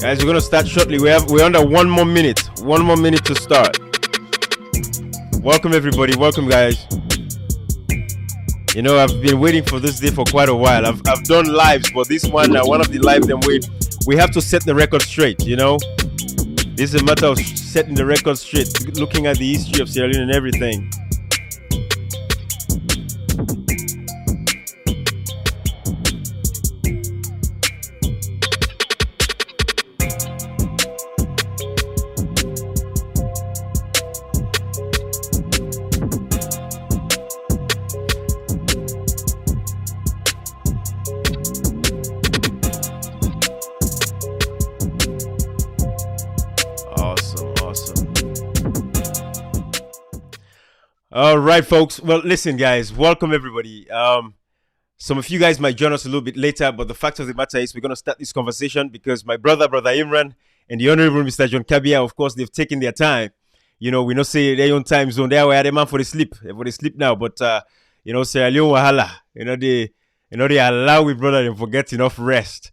Guys, we're gonna start shortly. We're under 1 more minute. 1 more minute to start. Welcome everybody. Welcome guys. You know, I've been waiting for this day for quite a while. I've done lives, but this one of the lives that we have to set the record straight. You know, this is a matter of setting the record straight, looking at the history of Sierra Leone and everything. All right, folks. Well, listen, guys. Welcome, everybody. Some of you guys might join us a little bit later, but the fact of the matter is we're going to start this conversation because my brother Imran, and the Honorable Mr. John Kabia, of course, they've taken their time. You know, we not say their own time zone. They are the man for the sleep. For the sleep now. But, you know, Sierra Leone wahala. They allow we brother and forget enough rest.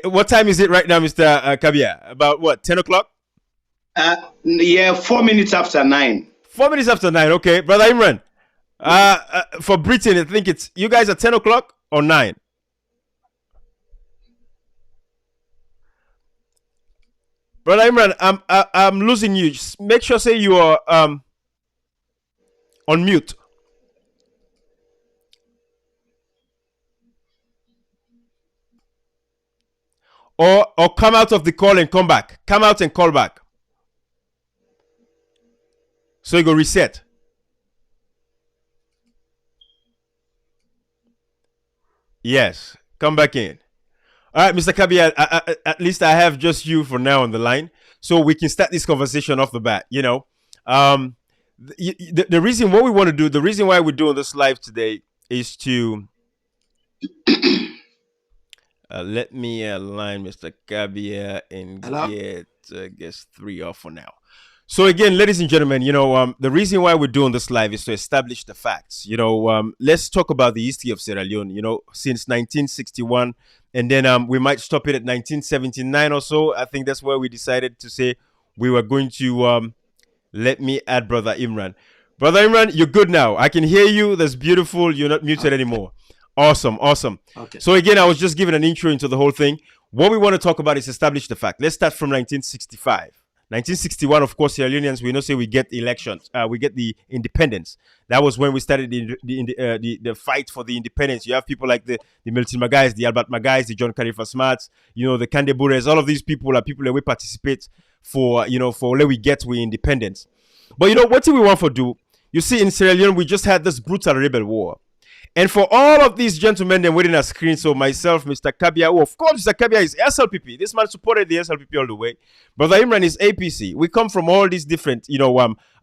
What time is it right now, Mr. Kabia? About what, 10 o'clock? Yeah, 4 minutes after 9. 4 minutes after 9, okay. Brother Imran, for Britain, I think it's, you guys are 10 o'clock or 9? Brother Imran, I'm losing you. Just make sure say you are on mute. Or come out of the call and come back. Come out and call back. So you go reset. Yes, come back in. All right, Mr. Kabia, at least I have just you for now on the line, so we can start this conversation off the bat. You know, the reason what we want to do, the reason why we're doing this live today is to let me align Mr. Kabia and get I guess 3 off for now. So again, ladies and gentlemen, you know, the reason why we're doing this live is to establish the facts. You know, let's talk about the history of Sierra Leone, you know, since 1961. And then we might stop it at 1979 or so. I think that's where we decided to say we were going to let me add Brother Imran. Brother Imran, you're good now. I can hear you. That's beautiful. You're not muted anymore. Awesome. Awesome. Okay. So again, I was just giving an intro into the whole thing. What we want to talk about is establish the fact. Let's start from 1965. 1961, of course, Sierra Leoneans, we know say we get elections, we get the independence. That was when we started the fight for the independence. You have people like the Milton Magais, the Albert Magais, the John Khalifa Smarts, you know, the Kande Bures. All of these people are people that we participate for, you know, for let we get we independence. But you know, what do we want to do? You see, in Sierra Leone, we just had this brutal rebel war. And for all of these gentlemen then waiting at screen, so myself, Mr. Kabia, who of course Mr. Kabia is SLPP. This man supported the SLPP all the way. Brother Imran is APC. We come from all these different,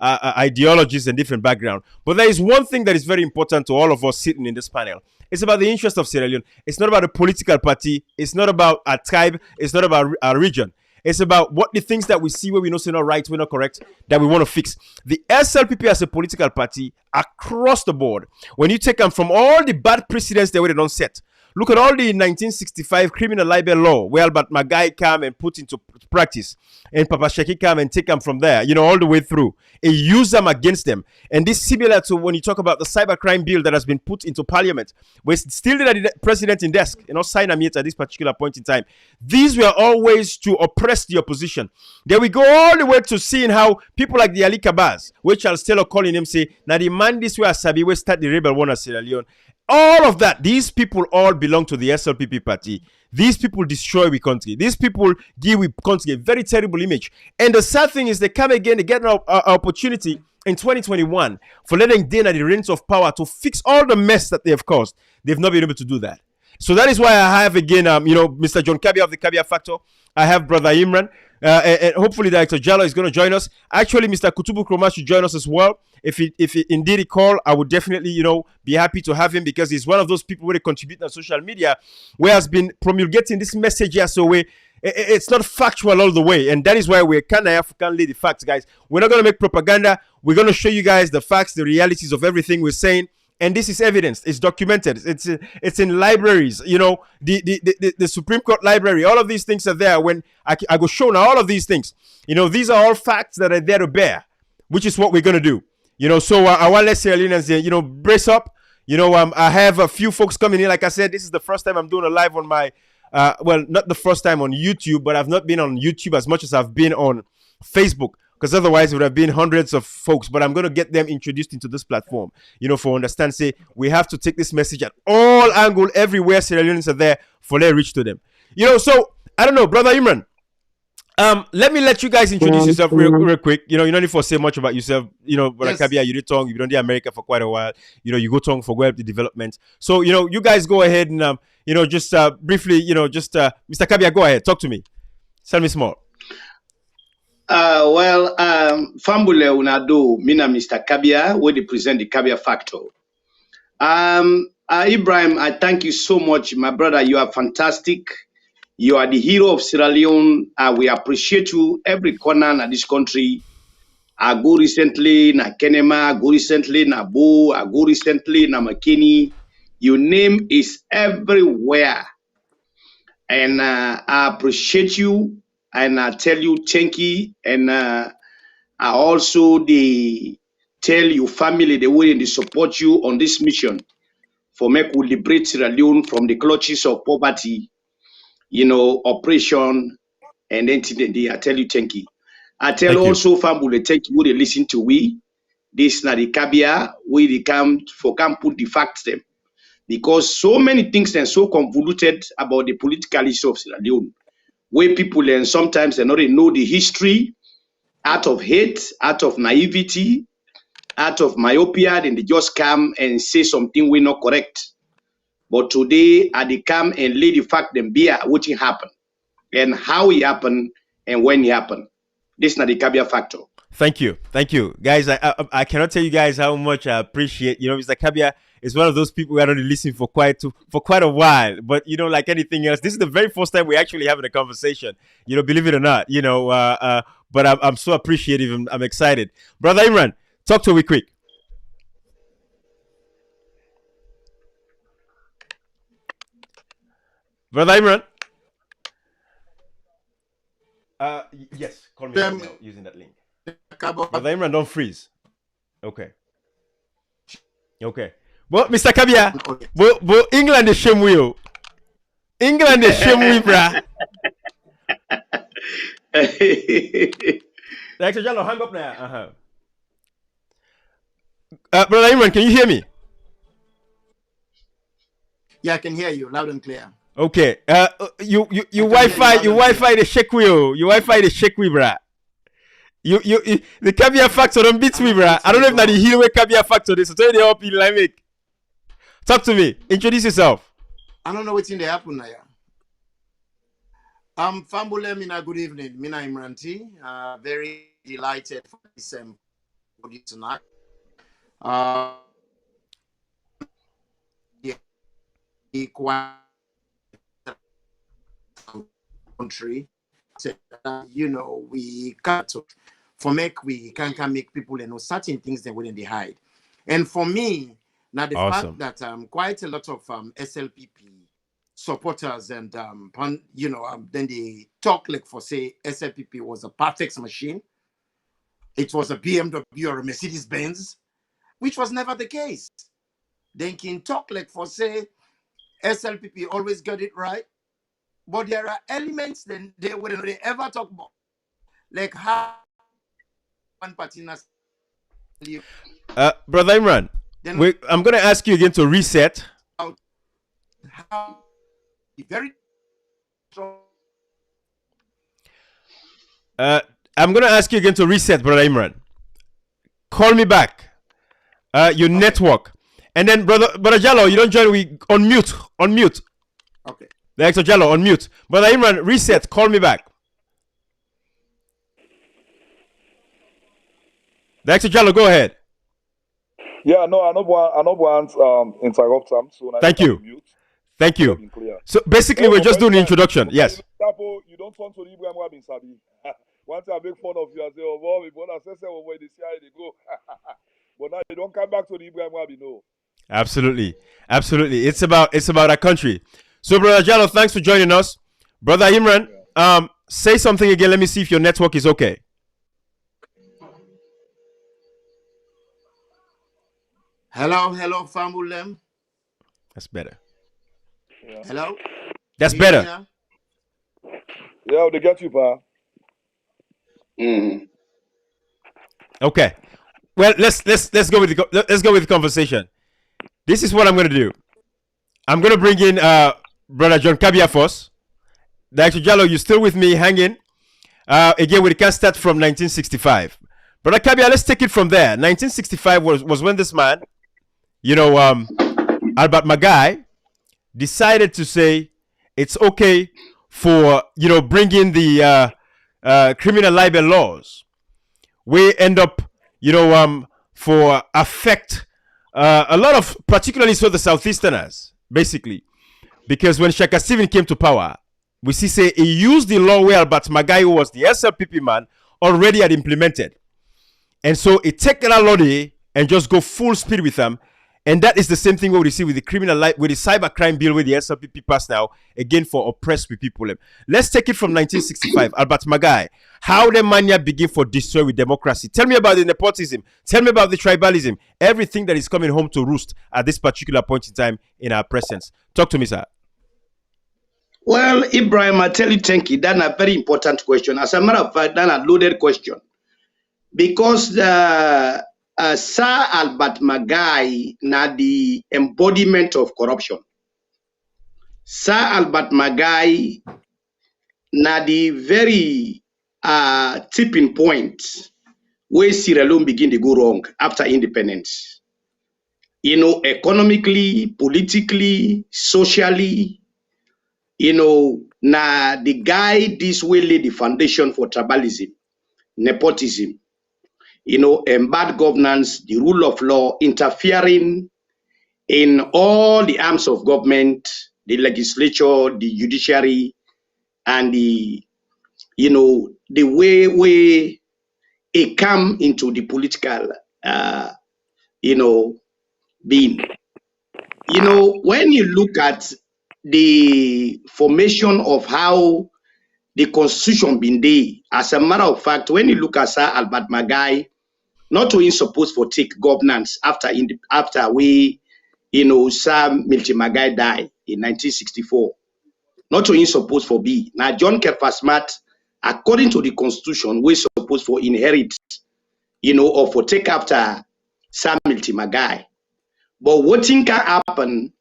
ideologies and different background. But there is one thing that is very important to all of us sitting in this panel. It's about the interest of Sierra Leone. It's not about a political party. It's not about a tribe. It's not about a region. It's about what the things that we see where we know say not right, we're not correct, that we want to fix. The SLPP as a political party across the board, when you take them from all the bad precedents that we don't set, look at all the 1965 criminal libel law where Albert Magai came and put into practice, and Papa Sheki came and take them from there, all the way through. He used them against them. And this similar to when you talk about the cybercrime bill that has been put into parliament, we're still the president in desk, sign them yet at this particular point in time. These were always to oppress the opposition. Then we go all the way to seeing how people like the Ali Kabaz, which Charles Taylor calling him say, now the man this way Sabi we start the rebel one of Sierra Leone. All of that, these people all belong to the SLPP party. These people destroy the country. These people give the country a very terrible image. And the sad thing is they come again, they get an opportunity in 2021 for letting Dana the reins of power to fix all the mess that they have caused. They've not been able to do that. So that is why I have again, Mr. John Kabia of the Kabia Factor. I have Brother Imran. And hopefully Director Jallo is going to join us. Actually, Mr. Kutubu Kroma should join us as well. If he indeed he call, I would definitely, be happy to have him because he's one of those people who contribute on social media where has been promulgating this message here. So it's not factual all the way. And that is why we can't lay the facts, guys. We're not going to make propaganda. We're going to show you guys the facts, the realities of everything we're saying. And this is evidence. It's documented. It's in libraries. The Supreme Court library. All of these things are there. When I go show now all of these things. These are all facts that are there to bear, which is what we're gonna do. So I want to Sierra Leoneans, brace up. I have a few folks coming in. Like I said, this is the first time I'm doing a live on my. Not the first time on YouTube, but I've not been on YouTube as much as I've been on Facebook. Because otherwise it would have been hundreds of folks. But I'm going to get them introduced into this platform, for understand, say, we have to take this message at all angles, everywhere Sierra Leoneans are there for their reach to them. So, I don't know, Brother Imran, let me let you guys introduce yourself real quick. You don't need to say much about yourself. Brother yes. Kabia, you did tongue, you've been in America for quite a while. You go tongue for web development. So, you guys go ahead and, just briefly, Mr. Kabia, go ahead, talk to me. Tell me small. Fambule unado mina Mr. Kabia, where they present the Kabia Factor. Ibrahim, I thank you so much, my brother. You are fantastic. You are the hero of Sierra Leone. We appreciate you every corner of this country. I go recently na Kenema, I go recently na Bo, I go recently na McKinney. Your name is everywhere. And I appreciate you. And I tell you thank you. And I also tell your family the way they support you on this mission for make we liberate Sierra Leone from the clutches of poverty, oppression, and then I tell you thank you. I tell thank also you. Family thank you. They listen to we. This na the Kabia where they come put the facts them because so many things and so convoluted about the political issue of Sierra Leone. Where people learn sometimes they not know the history out of hate, out of naivety, out of myopia, then they just come and say something we not correct. But today, they come and lay the fact them bear what it happened and how it happened and when it happened. This is not the Kabia Factor. Thank you, guys. I cannot tell you guys how much I appreciate. Mr. Kabia is one of those people who are only listening for quite a while. But like anything else, this is the very first time we're actually having a conversation. Believe it or not. But I'm so appreciative. I'm excited, Brother Imran. Talk to me quick. Brother Imran. Yes, call me right now using that link. Brother Imran, don't freeze. Okay. Well, Mr. Kabia, but England is shame we. England is shame we, brah. Director Jallo, hang up now. Brother Imran, can you hear me? Yeah, I can hear you loud and clear. Okay. You Wi-Fi the shekwi. You Wi-Fi the shekwi, brah. You the Kabia Factor don't beat me, brah. I don't know if that the hill where Kabia Factor is. So tell you the up in like make. Talk to me. Introduce yourself. I don't know what's in the happen now. Fambule Mina, good evening. Mina Imranti. Very delighted for this tonight. Country, you know, we can't we can make people certain things they wouldn't hide. And for me, now the Awesome. fact that quite a lot of SLPP supporters and then they talk like for say SLPP was a perfect machine. It was a BMW or a Mercedes Benz, which was never the case. Then can talk like for say SLPP always got it right. But there are elements that they wouldn't ever talk about, like how one party. Brother Imran, I'm going to ask you again to reset. How very strong. I'm going to ask you again to reset, Brother Imran. Call me back. Your network. And then, Brother Jallo, you don't join. We on mute. Okay. Director Jallo, on mute. Brother Imran, reset. Call me back. Director Jallo, go ahead. Yeah, no, I don't want interrupt him. So Thank you. Thank you. So basically, we're just doing the introduction. Yes. You don't want to Ibrahim Rabin Sabi. Once I make fun of you, I say, oh, boy, I say, where they see how they go. But now you don't come back to the Ibrahim Rabin, no. Absolutely. It's about our country. So, Brother Jallo, thanks for joining us. Brother Imran, say something again. Let me see if your network is okay. Hello, Famulem. That's better. Yeah. Hello. That's better. Yeah, they get you, pa. Okay. Well, let's go with the conversation. This is what I'm going to do. I'm going to bring in Brother John Kabia first. Director Jallo, you still with me? Hang in. Again, we can start from 1965. Brother Kabia, let's take it from there. 1965 was when this man, Albert Magai, decided to say it's okay for, bringing the criminal libel laws. We end up, for affect a lot of, particularly so the Southeasterners, basically. Because when Shaka Stephen came to power, we say he used the law where Albert Magai, who was the SLPP man, already had implemented. And so he take that law and just go full speed with them. And that is the same thing we see with the with the cybercrime bill with the SLPP passed now, again for oppressed people. Let's take it from 1965, Albert Magai. How the mania begin for destroy with democracy. Tell me about the nepotism. Tell me about the tribalism. Everything that is coming home to roost at this particular point in time in our presence. Talk to me, sir. Well, Ibrahim, I tell you, thank you. That's a very important question. As a matter of fact, that's a loaded question. Because Sir Albert Magai na the embodiment of corruption. Sir Albert Magai na the very tipping point where Sierra Leone begin to go wrong after independence. Economically, politically, socially, na the guy this way lay the foundation for tribalism, nepotism, and bad governance, the rule of law, interfering in all the arms of government, the legislature, the judiciary, and the way it come into the political, being. When you look at the formation of how the constitution been there, as a matter of fact, when you look at Sir Albert Magai, not only supposed for take governance after we, Sir Milton Magai died in 1964. Not only supposed for be. Now John Kerfasmat, according to the constitution, we supposed for inherit, or for take after Sir Milton Magai. But what thing can happen,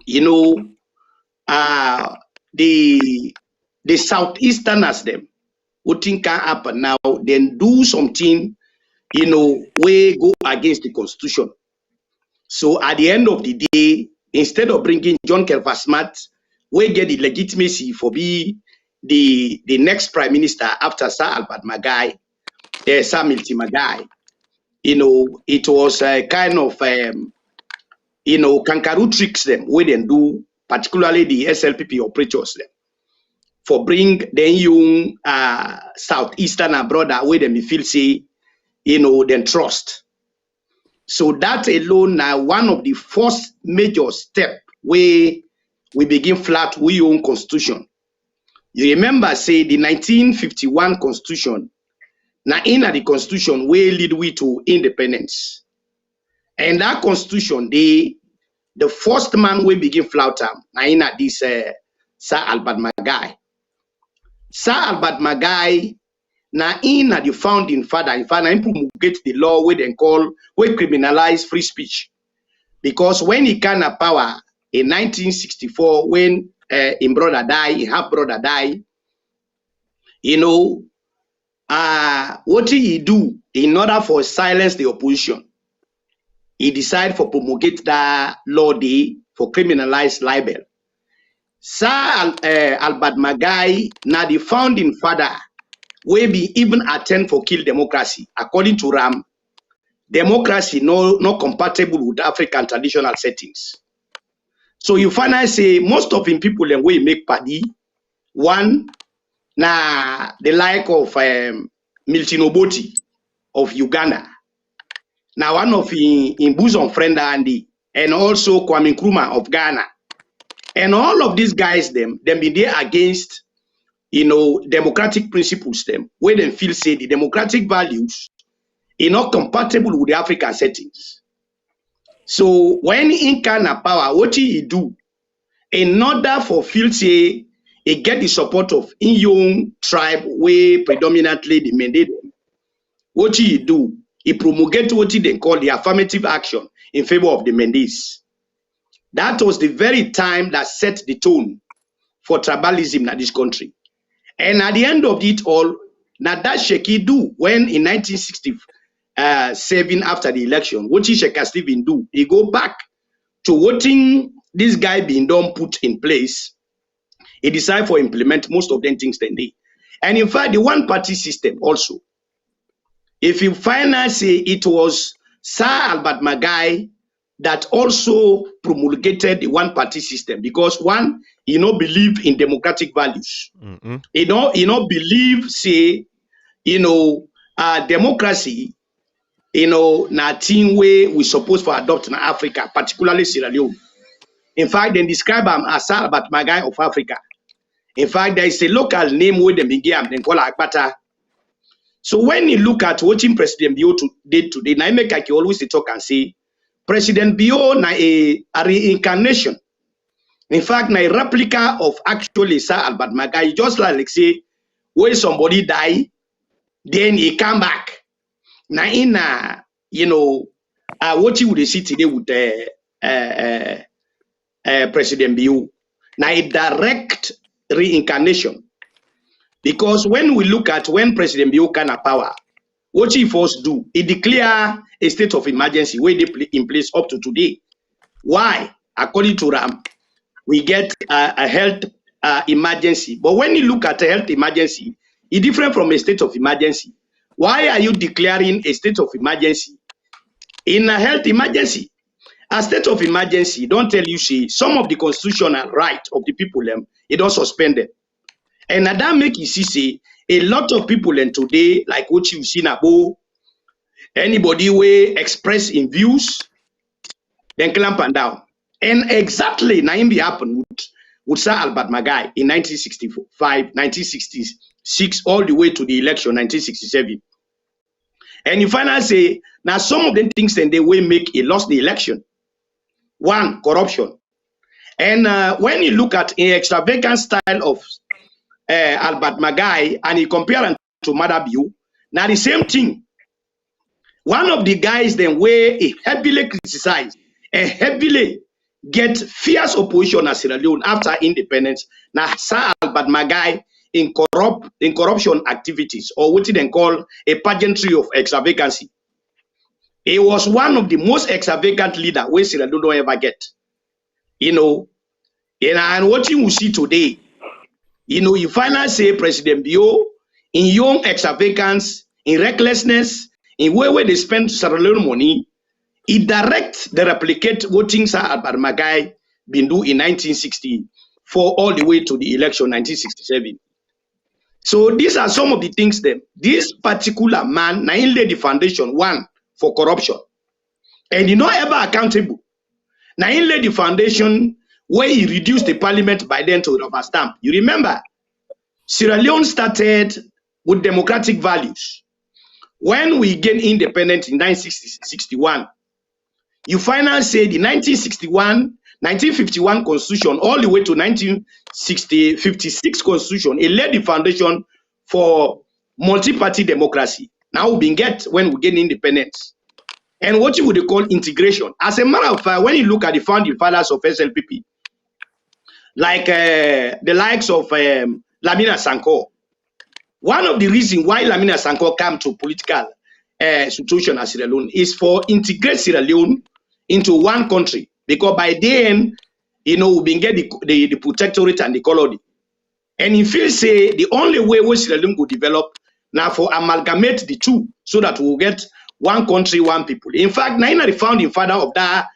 the Southeasterners them, what thing can happen now, then do something, we go against the constitution. So at the end of the day, instead of bringing John Kelvasmat, we get the legitimacy for be the next prime minister after Sir Albert Magai, Sir Milty Magai. You know, it was a kind of, you know, kangaroo tricks them, where they do, particularly the SLPP operators them, for bring the young Southeastern brother where they feel say, you know, then trust. So that alone now one of the first major step where we begin flat we own constitution. You remember say the 1951 constitution, now in the constitution we lead we to independence. And that constitution, the first man we begin flout now in this Sir Albert Magai. Sir Albert Magai now in the founding father, in fact, I promulgate the law where they call, where criminalize free speech. Because when he came to power in 1964, when his brother died, his half brother died, you know, what did he do in order for silence the opposition? He decided for promulgate that law day for criminalize libel. Sir Albert Magai, now the founding father, will be even attend for kill democracy. According to Ram, democracy not compatible with African traditional settings. So you finally say most of the people then we make party. One, na the like of Milton Obote of Uganda. Now one of in bosom friend Andy, and also Kwame Nkrumah of Ghana. And all of these guys them be there against, you know, democratic principles them, where they feel say the democratic values are not compatible with the African settings. So when in Ghana power, what he do? In order for feel say he get the support of in young tribe where predominantly the mandate, what he do? He promulgate what they call the affirmative action in favor of the Mendes. That was the very time that set the tone for tribalism in this country. And at the end of it all, now that Sheki do when in 1967 after the election, what Sheka Stephen do, he go back to voting this guy being done put in place. He decide for implement most of them things then they. And in fact, the one party system also. If you finally say it was Sir Albert Magai that also promulgated the one party system, because one, he not believe in democratic values. He not believe, say, you know, democracy, you know, na thing way we supposed to adopt in Africa, particularly Sierra Leone. In fact, they describe him as Sir Albert Magai of Africa. In fact, there is a local name where they begin, they call Akbata. So when you look at watching President Bio did today, now I make like you always talk and say, President Bio na a reincarnation. In fact, na a replica of actually Sir Albert Magai, just like say, when somebody die, then he come back. Now in you know, what you would see today with President Bio, now a direct reincarnation. Because when we look at when President Bio came to power, what he first do, he declare a state of emergency where they in place up to today. Why? According to Ram, we get a health emergency. But when you look at a health emergency, it's different from a state of emergency. Why are you declaring a state of emergency in a health emergency? A state of emergency don't tell you say some of the constitutional right of the people it don't suspend them. And that make you see say a lot of people and today, like what you see now, anybody will express in views, then clamp and down. And exactly now be happened with Sir Albert Magai in 1965, 1966, all the way to the election 1967. And you finally say now some of the things then they will make a lost the election. One, corruption. And when you look at an extravagant style of Albert Magai and he compare him to Madabio, now the same thing. One of the guys then where he heavily criticized and heavily get fierce opposition as Sierra Leone after independence. Now Sir Albert Magai in corruption activities, or what they call a pageantry of extravagancy. He was one of the most extravagant leader we Sierra Leone don't ever get. And what you will see today, you finally say President Bio in young extravagance, in recklessness, in where they spend Sierra Leone money, he direct the replicate what things Albert Magai been do in 1964 all the way to the election 1967. So these are some of the things that this particular man now laid the foundation, one, for corruption. And he not ever accountable. Now he laid the foundation where he reduced the parliament by then to rubber stamp. You remember, Sierra Leone started with democratic values. When we gained independence in 1961, you finally say the 1951 constitution all the way to 1956 constitution, it laid the foundation for multi-party democracy. Now we been get when we gain independence. And what you would call integration. As a matter of fact, when you look at the founding fathers of SLPP, like the likes of Lamina Sanko, one of the reasons why Lamina Sanko came to political situation as Sierra Leone is for integrate Sierra Leone into one country, because by then, we been get the protectorate and the colony. And he feels say the only way we Sierra Leone could develop now for amalgamate the two so that we'll get one country, one people. In fact, Naina the founding father of that,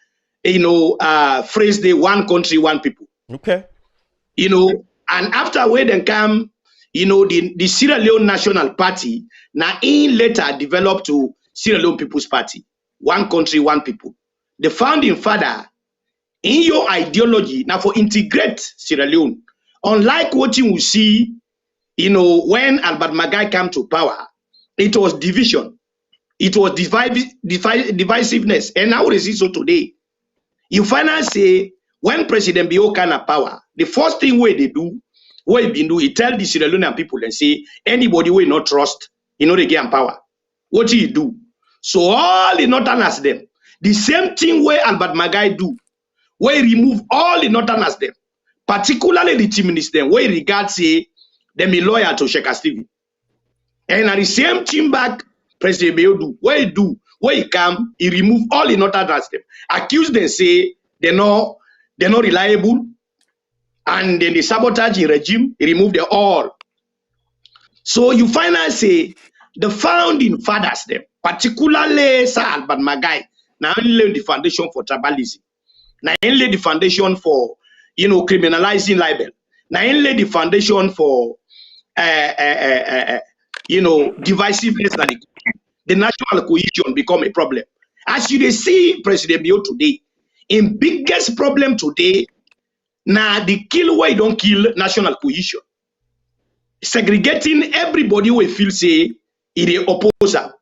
phrase, the one country, one people. Okay. And after we then come, the Sierra Leone National Party, now in later developed to Sierra Leone People's Party. One country, one people. The founding father, in your ideology, now for integrate Sierra Leone, unlike what you will see, when Albert Magai came to power, it was division. It was divisiveness. And now we see so today. You finally say, when President Bio came to power, the first thing they do, he tell the Sierra Leonean people and say, anybody will not trust, they get power. What do you do? So all the northerners them, the same thing where Albert Magai do, where he remove all the northerners them, particularly the team minister, where he regard say them a lawyer to Sheikh Stevie. And at the same team back, President Bio do, where he come, he remove all the northerners them, accuse them, say they're not reliable, and then the sabotaging regime, he remove them all. So you finally say the founding fathers them, particularly Sir Albert Magai, now only the foundation for tribalism, now only the foundation for criminalizing libel, now only the foundation for divisiveness, and the national cohesion become a problem. As you see President Bio today, in biggest problem today, now the kill why don't kill national cohesion. Segregating everybody we feel say in the opposer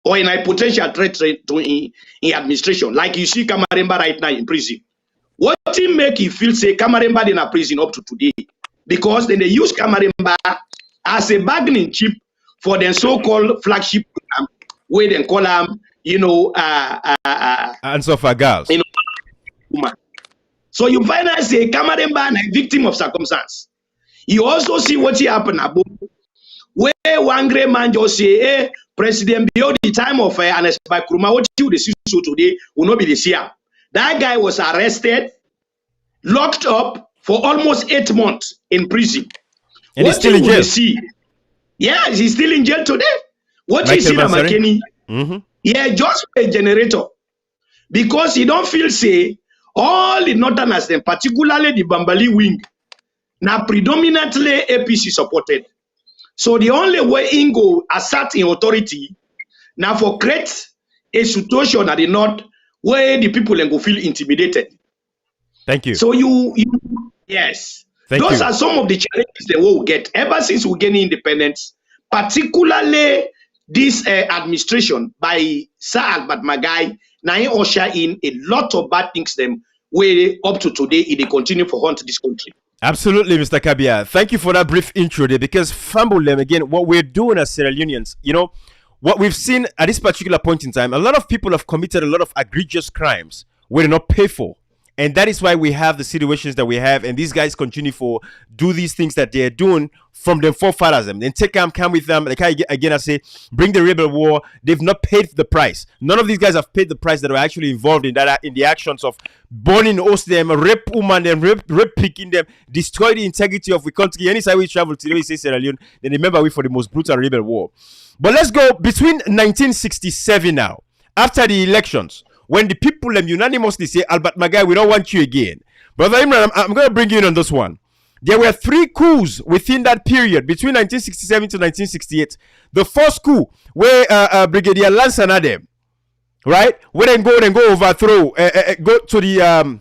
or in a potential threat to in administration. Like you see Kamaremba right now in prison. What he make you feel say Kamaremba in a prison up to today? Because then they use Kamaremba as a bargaining chip for the so-called flagship program, where they call them, answer for girls. So you finally say Kamaremba is a victim of circumstance. You also see what happened above, where one great man just say, hey, President Bio, the time of an Kuruma, what you see so today will not be the same. That guy was arrested, locked up for almost 8 months in prison. And what he's still in jail. See? Yeah, he's still in jail today. What you see, McKinney? Yeah, just a generator. Because he don't feel say, all the northerners, then particularly the Bambali wing, now predominantly APC supported. So the only way Ingo assert in authority now for create a situation at the north where the people then go feel intimidated. Thank you. So yes. Those are some of the challenges that we will get ever since we gain independence, particularly this administration by Sir Albert Magai, now he usher in a lot of bad things them where up to today they continue to haunt this country. Absolutely, Mr. Kabia. Thank you for that brief intro there, because Fambulem, again, what we're doing as Sierra Leoneans, what we've seen at this particular point in time, a lot of people have committed a lot of egregious crimes where they're not paid for. And that is why we have the situations that we have, and these guys continue for do these things that they're doing from their forefathers. Then take them, come with them. Like again, I say, bring the rebel war. They've not paid the price. None of these guys have paid the price that were actually involved in that, in the actions of burning, host them, rape women, them, rape picking them, destroy the integrity of the country. Any side we travel today, we say Sierra Leone. Then remember we for the most brutal rebel war. But let's go between 1967 now, after the elections, when the people unanimously say, Albert Magai, we don't want you again. Brother Imran, I'm going to bring you in on this one. There were 3 coups within that period, between 1967 to 1968. The first coup, where Brigadier Lansana them, right? Where they go overthrow, go to the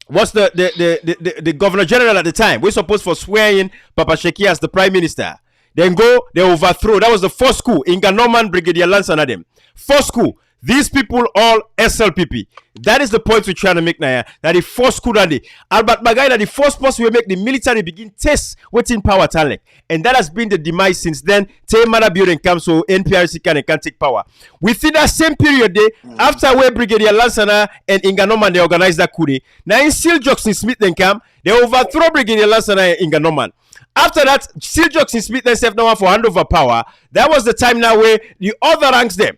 what's the governor general at the time. We're supposed for swearing Papa Sheki as the prime minister. Then they overthrow. That was the first coup. Inga Norman, Brigadier Lansana them. First coup. These people all SLPP. That is the point we're trying to make now. That the first coup that Albert Magai, that the first person will make the military begin test within power talent. And that has been the demise since then. Taymana building comes so NPRC can take power. Within that same period, after where Brigadier Lansana and Inga Norman, they organized that coup. Now in Seal Jackson Smith then come, they overthrow Brigadier Lansana and Inga Norman. After that, Seal Jackson Smith then self now for handover power. That was the time now where the other ranks them.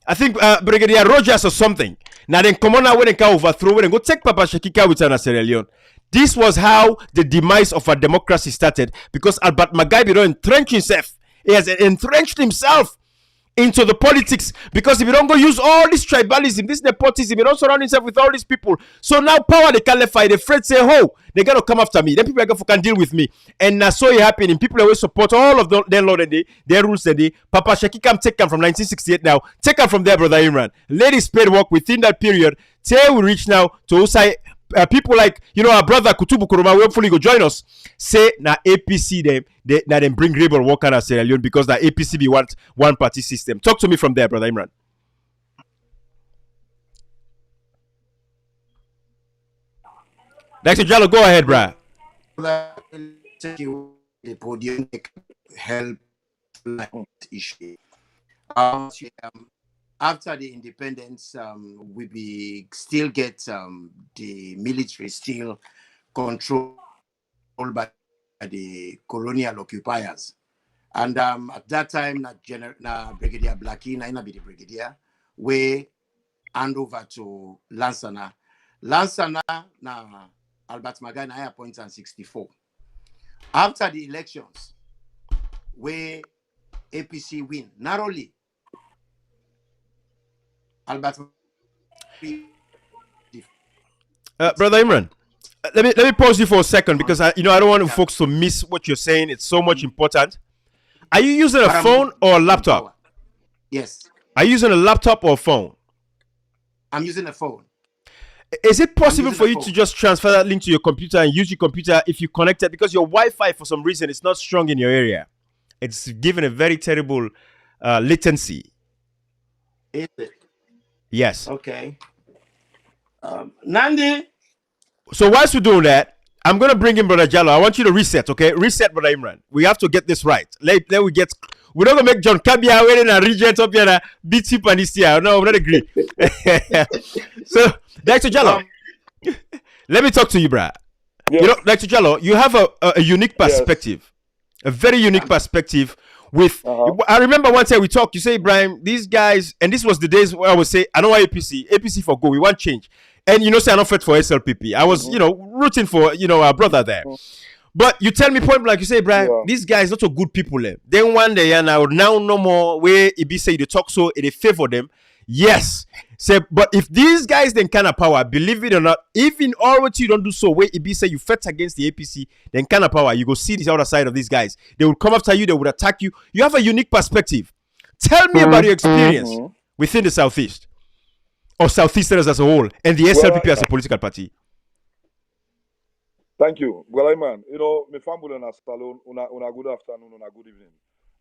I think Brigadier Rogers or something. Now then come on now when they can overthrow, when they go take Papa Shekika with Sierra Leone. This was how the demise of our democracy started, because Albert Magai don't entrench himself. He has entrenched himself into the politics, because if you don't go use all this tribalism, this nepotism, you don't surround himself with all these people. So now power they can't fight. The Fred say, oh, they gotta come after me. Then people can deal with me. And now so it happening. People always support all of their law and their rules and Papa Shaki come take them from 1968 now. Take them from there, Brother Imran. Ladies paid work within that period till we reach now to Usai. People like our brother Kutubu Kuruma will hopefully go join us. Say na APC them bring rebel work on Sierra Leone, because the APC be one party system. Talk to me from there, Brother Imran. Dr. Jallo, go ahead, bruh. Take you the podium help issue. After the independence, we still get the military still controlled by the colonial occupiers. And at that time, Brigadier Blackie, na be the brigadier, we hand over to Lansana. Lansana, na Albert Magai, na appointed in 64. After the elections, where APC win, narrowly, Albert. Brother Imran, let me pause you for a second, because I don't want folks to miss what you're saying. It's so much important. Are you using a phone or a laptop? Yes. Are you using a laptop or a phone? I'm using a phone. Is it possible for you to just transfer that link to your computer and use your computer if you connect it? Because your Wi-Fi, for some reason, is not strong in your area. It's given a very terrible latency. Is it? Yes. Okay. Nandi. So whilst we're doing that, I'm going to bring in Brother Jallo. I want you to reset, okay? Reset, Brother Imran. We have to get this right. We're not going to make John Kabia wearing a regent up here, beat him and this year. No, we're not agree. So, Dr. Jallo, let me talk to you, bruh. Yes. Dr. Jallo, you have a unique perspective, a very unique perspective. I remember one time we talked, you say, Ibrahim, these guys, and this was the days where I would say, I don't want APC for go, we want change. And say I'm not fit for SLPP. I was, rooting for, our brother there. But you tell me point blank, you say, Ibrahim, these guys not so good people. Then one day, now no more, where it say they talk so, they favor them. Yes. Say, but if these guys then kind of power, believe it or not, even all what you don't do so, where it say you fight against the APC, then kind of power, you go see the other side of these guys. They will come after you, they would attack you. You have a unique perspective. Tell me about your experience within the Southeast, or Southeasterners as a whole, and the SLPP as a political party. Thank you. Well, man, me family na salon, una good afternoon, una good evening.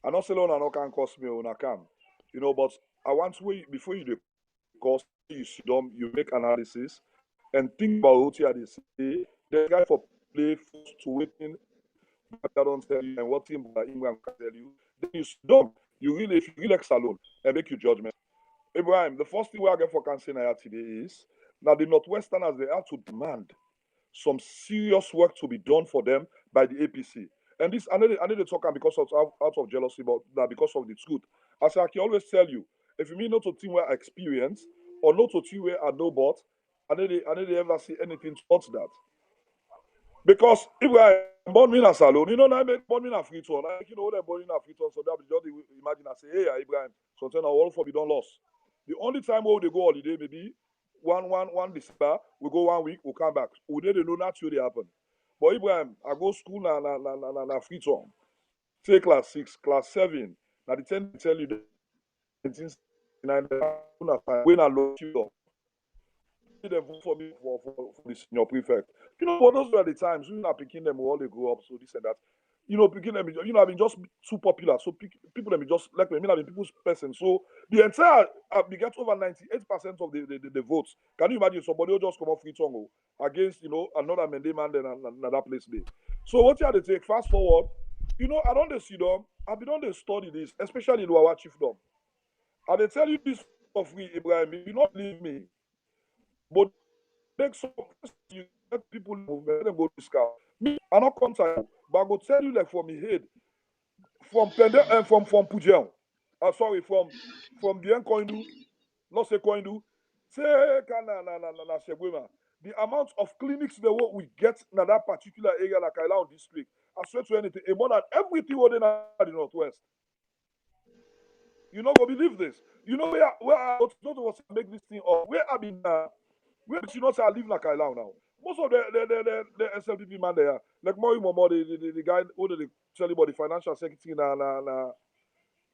I know salon I no can cost me, una can. But I want to, before you do cost, you sit down, you make analysis, and think about what you are say. The guy for play to waiting, I don't tell you, and what team England can tell you. Then you sit down, if you like salon, and make your judgment. Ibrahim, the first thing we are going for cancer today is Now the Northwesterners, they have to demand some serious work to be done for them by the APC. And this, I need to talk because of out of jealousy, but that because of the truth. As I can always tell you, if you mean not to think where I experience or not to think where I know but, I need to ever see anything towards that. Because if I born me in a salon, you know, I make born me in a free turn. Like, you know, they're born in a free turn, so that just imagine I say, hey, Ibrahim, something I all for be done lost. The only time where they go holiday, maybe one December, we go 1 week, we come back. We didn't know that's what happen. But Ibrahim, I go school na free turn. Say class 6, class 7. Now the 10 tell you the when I look you up. They vote for me for the senior prefect. You know, but those were the times when I'm picking them all they grow up, so this and that. You know, picking them, you know, I've been just too popular. So people have been just like me, I've been people's person. So the entire we get over 98% of the votes. Can you imagine somebody will just come off free tongue against, you know, another Mende man than another place there. So what you have to take fast forward, you know, I don't see them, I've been on the study this, especially in our chiefdom. And they tell you this for free, Ibrahim, you not believe me. But make some you get people movement, them go to scout. Me, I not contact, but I go tell you like from me head, from Pende and from Pujian. Sorry, from Bien Koindu, not say Koindu. Say na Shegwema. The amount of clinics the what we get in that particular area like Kailao district, I swear to anything, more than everything what they in the Northwest. You not gonna believe this. You know where I was make this thing up. Where I been where you not say I live like Kailao now. Most of the SLPP man there, like Mori Momo, the guy who they tell you about the financial secretary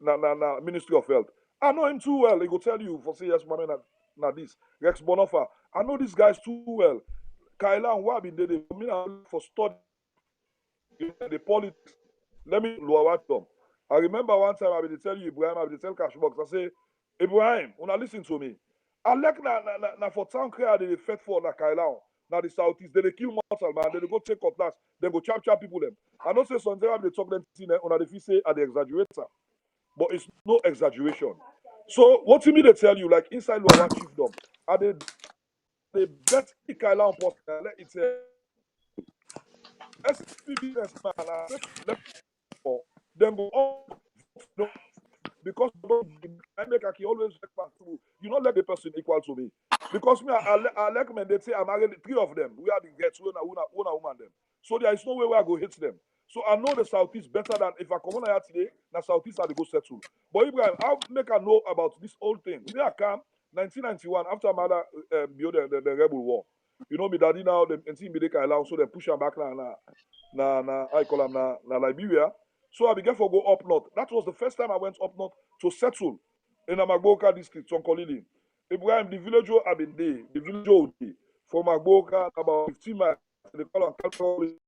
na Ministry of Health. I know him too well. He go tell you for say yes, man, na this Rex Bonofa. I know these guys too well. Kailao, what been they mean for study the politics. Let me watch them. I remember one time I will tell you Ibrahim, I will tell Cashbox. I say, Ibrahim, when I listen to me, I like na for town clear they fed for na Kailao. Now the southeast, they kill mortal man, they go take cutlass, they go chop people them. I don't say something they talk them on the say at the exaggerator. But it's no exaggeration. So what to me they tell you, like inside Lower Chiefdom, are they bet Kailao person, let it say SPP businessman, for them go all because I make I always you not let the person equal to me. Because me, I like men, they say I'm married 3 of them. We are the gets one woman them. So there is no way where I go hit them. So I know the Southeast better than if I come on here today, the Southeast are the go settle. But Ibrahim, I'll make a know about this whole thing. Me I come 1991 after my the rebel war. You know me daddy now, the team be allow so they push them back I call them na Liberia. So I began to go up north. That was the first time I went up north to settle in Amagboka district, Sonkolili. Ibrahim, the village I've been there, the village from Magboka about 15 miles. They call on they call you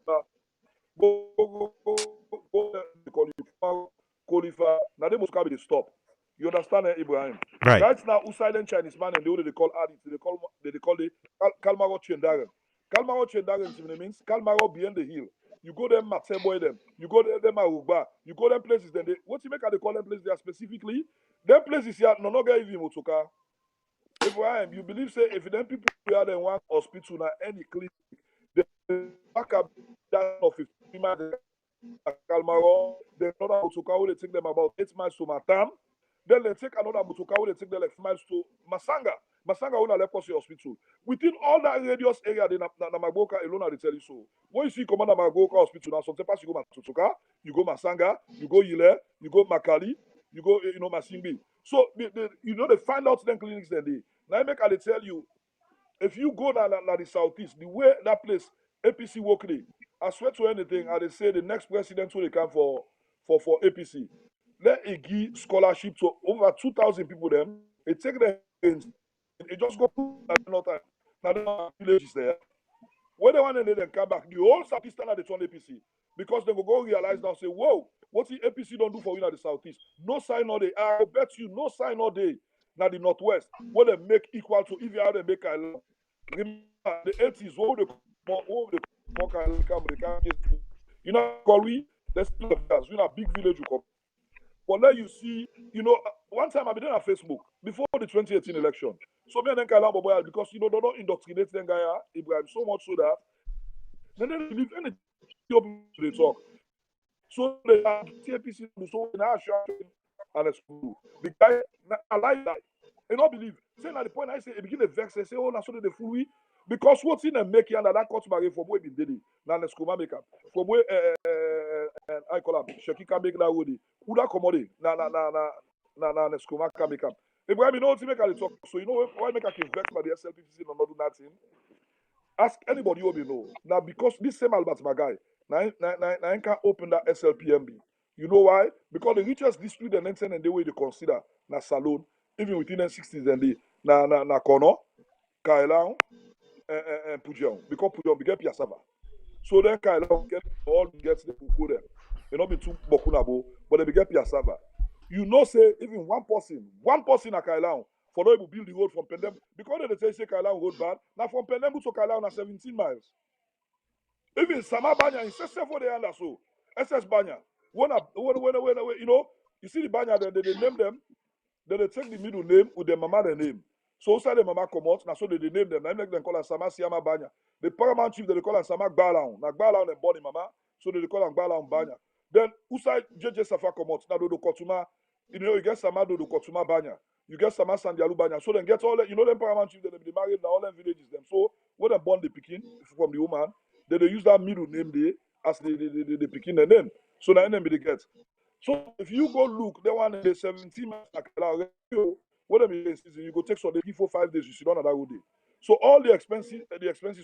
Kolifa. Now they must be the stop. You understand, Ibrahim? Right. Right now, who silent Chinese man and the way they call Adi, they call the Kalmaro Chendaran. Kalmaro Chendaran means Kalmaro beyond the hill. You go them Mateboy them. You go them Aruba. You go them places. Then what you make they call them places there specifically? Them places here no longer even Motoka. Ibrahim, you believe say if them people are in one hospital now any clinic, they back up that of 15 miles Kalmaro, then another Motoka will take them about 8 miles to Matam. Then they take another Motoka will take them like 5 miles to Masanga. Masanga will not let us hospital. Within all that radius area, they Magboka alone they tell you so. When you see Commander Magboka hospital now, sometimes you go Matutuka, you go Masanga, you go Yile, you go Makali, you go Masimbi. So they find out them clinics then they. Now I make I tell you, if you go now the southeast, the way that place APC work there, I swear to anything, I they say the next president will come for APC. Let it give scholarship to over 2,000 people. Them it take them. It just go no time. Now the villages there. When they want to then come back, the whole southeast are they turn APC because they will go realize now say, whoa, what the APC don't do for you in the southeast? No sign all day. I bet you no sign all day. Now the northwest, what they make equal to if you have to make a remember the 80s, what they you know, Corey, there's still you know, a big village you come. But then you see, you know, one time I've been on Facebook before the 2018 election. So me and then Kailan Boboya, because they don't indoctrinate them guy, Ibrahim, so much so that then they believe anything they talk. So they are TAPC, so now and a school. The guy, I like that. I don't believe. Saying at the point I say, it begin to vex, I say, oh, that's what they fool we. Because what's in a make and that cuts my from where been daily. Now the school make up. From where I call him, Shakika make that woody. Who that commodity? Na the school make up. Ibrahim, you know what to make a talk. So you know why make a vex by the SLPP not do nothing. Ask anybody who will know. Now because this same Albert Magai, now can open that SLPMB. You know why? Because the richest district and the way they consider na Salone, even within the 60s and the na Kono, Kailan, and Pujon. Because Pujon began Piassava. So then Kailan gets the Kuku them. They not be too Bokunabo, but they began Piassava. You know, say even one person at Kailan, for them to build the road from Pendem, because they say Kailan road bad. Now from Pendem to Kailan are 17 miles. Even Sama Banya, in for the under so SS Banya. When you know, you see the Banya, they name them, then they take the middle name with the mama the name. So outside the mama come out, now so they name them. Now make them call them Sama Siama Banya. The paramount chief they call them Sama Gbalang. Now Gbalang and body mama, so they call them Gbalang Banya. Then outside JJ Safa come out, now do Kotuma, you know, you get Sama do Kotuma Banya. You get Sama Sandialu Banya. So then get all you know them paramount chief, they married now all them villages them. So when they born the Pekin from the woman, they use that middle name there as the Pekin the name. So now enemy they get. So if you go look, they want the 17 months, whatever it is, you go take so they give for 5 days, you sit down on that road day. So all the expenses,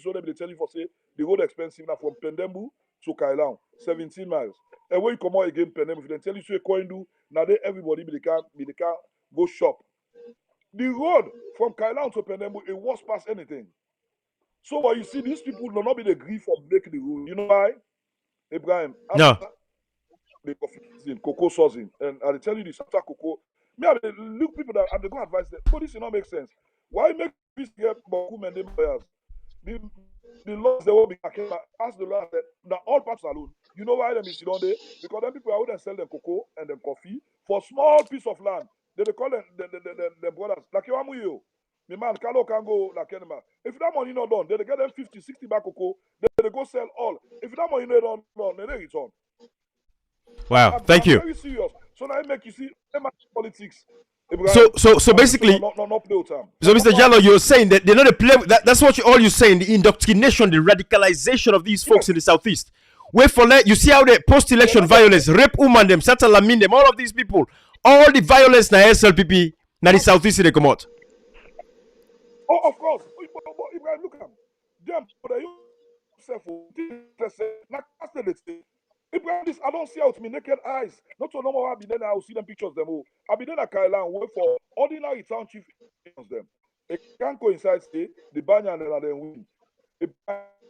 so they tell you for say the road expensive now from Pendembu to Kailan, 17 miles. And when you come out again, Pendembu, if they tell you so coin do, now they everybody be the car go shop. The road from Kailan to Pendembu, it was past anything. So what you see, these people will not be the grief of making the road. You know why? Ibrahim, No. The coffee in cocoa sourcing, and I tell you this after cocoa. Me, I look people that and they go advise them. But this will not make sense. Why make peace get Bokum and them lawyers? The laws they will be ask the lawyers that now all parts alone. You know why them is on there? Because them people wouldn't sell them cocoa and them coffee for small piece of land. They call them the brothers. Like you amuyo. Me man, Kalo can go like anima. If that money not done, they get them 50, 60 back cocoa. They go sell all. If that money not done, they return. Wow, thank you. Very serious. So now I make you see politics. So basically, not play with them. So Mr. Jallo, you're saying that they're not a play. That's what all you're saying. The indoctrination, the radicalization of these folks in the southeast. Wait for that. You see how the post-election violence, rape woman them, Satalamin them, all of these people, all the violence na SLPP, na the southeast they come out. Oh, of course. Ibrahim, look at them. Them, but Ibrahim, this I don't see out with my naked eyes. Not so normal. I'll be there. I'll see them pictures. Them all. I'll be there at Kailan. Wait for ordinary town chief. Them. It can't coincide. Stay the banner and then win. The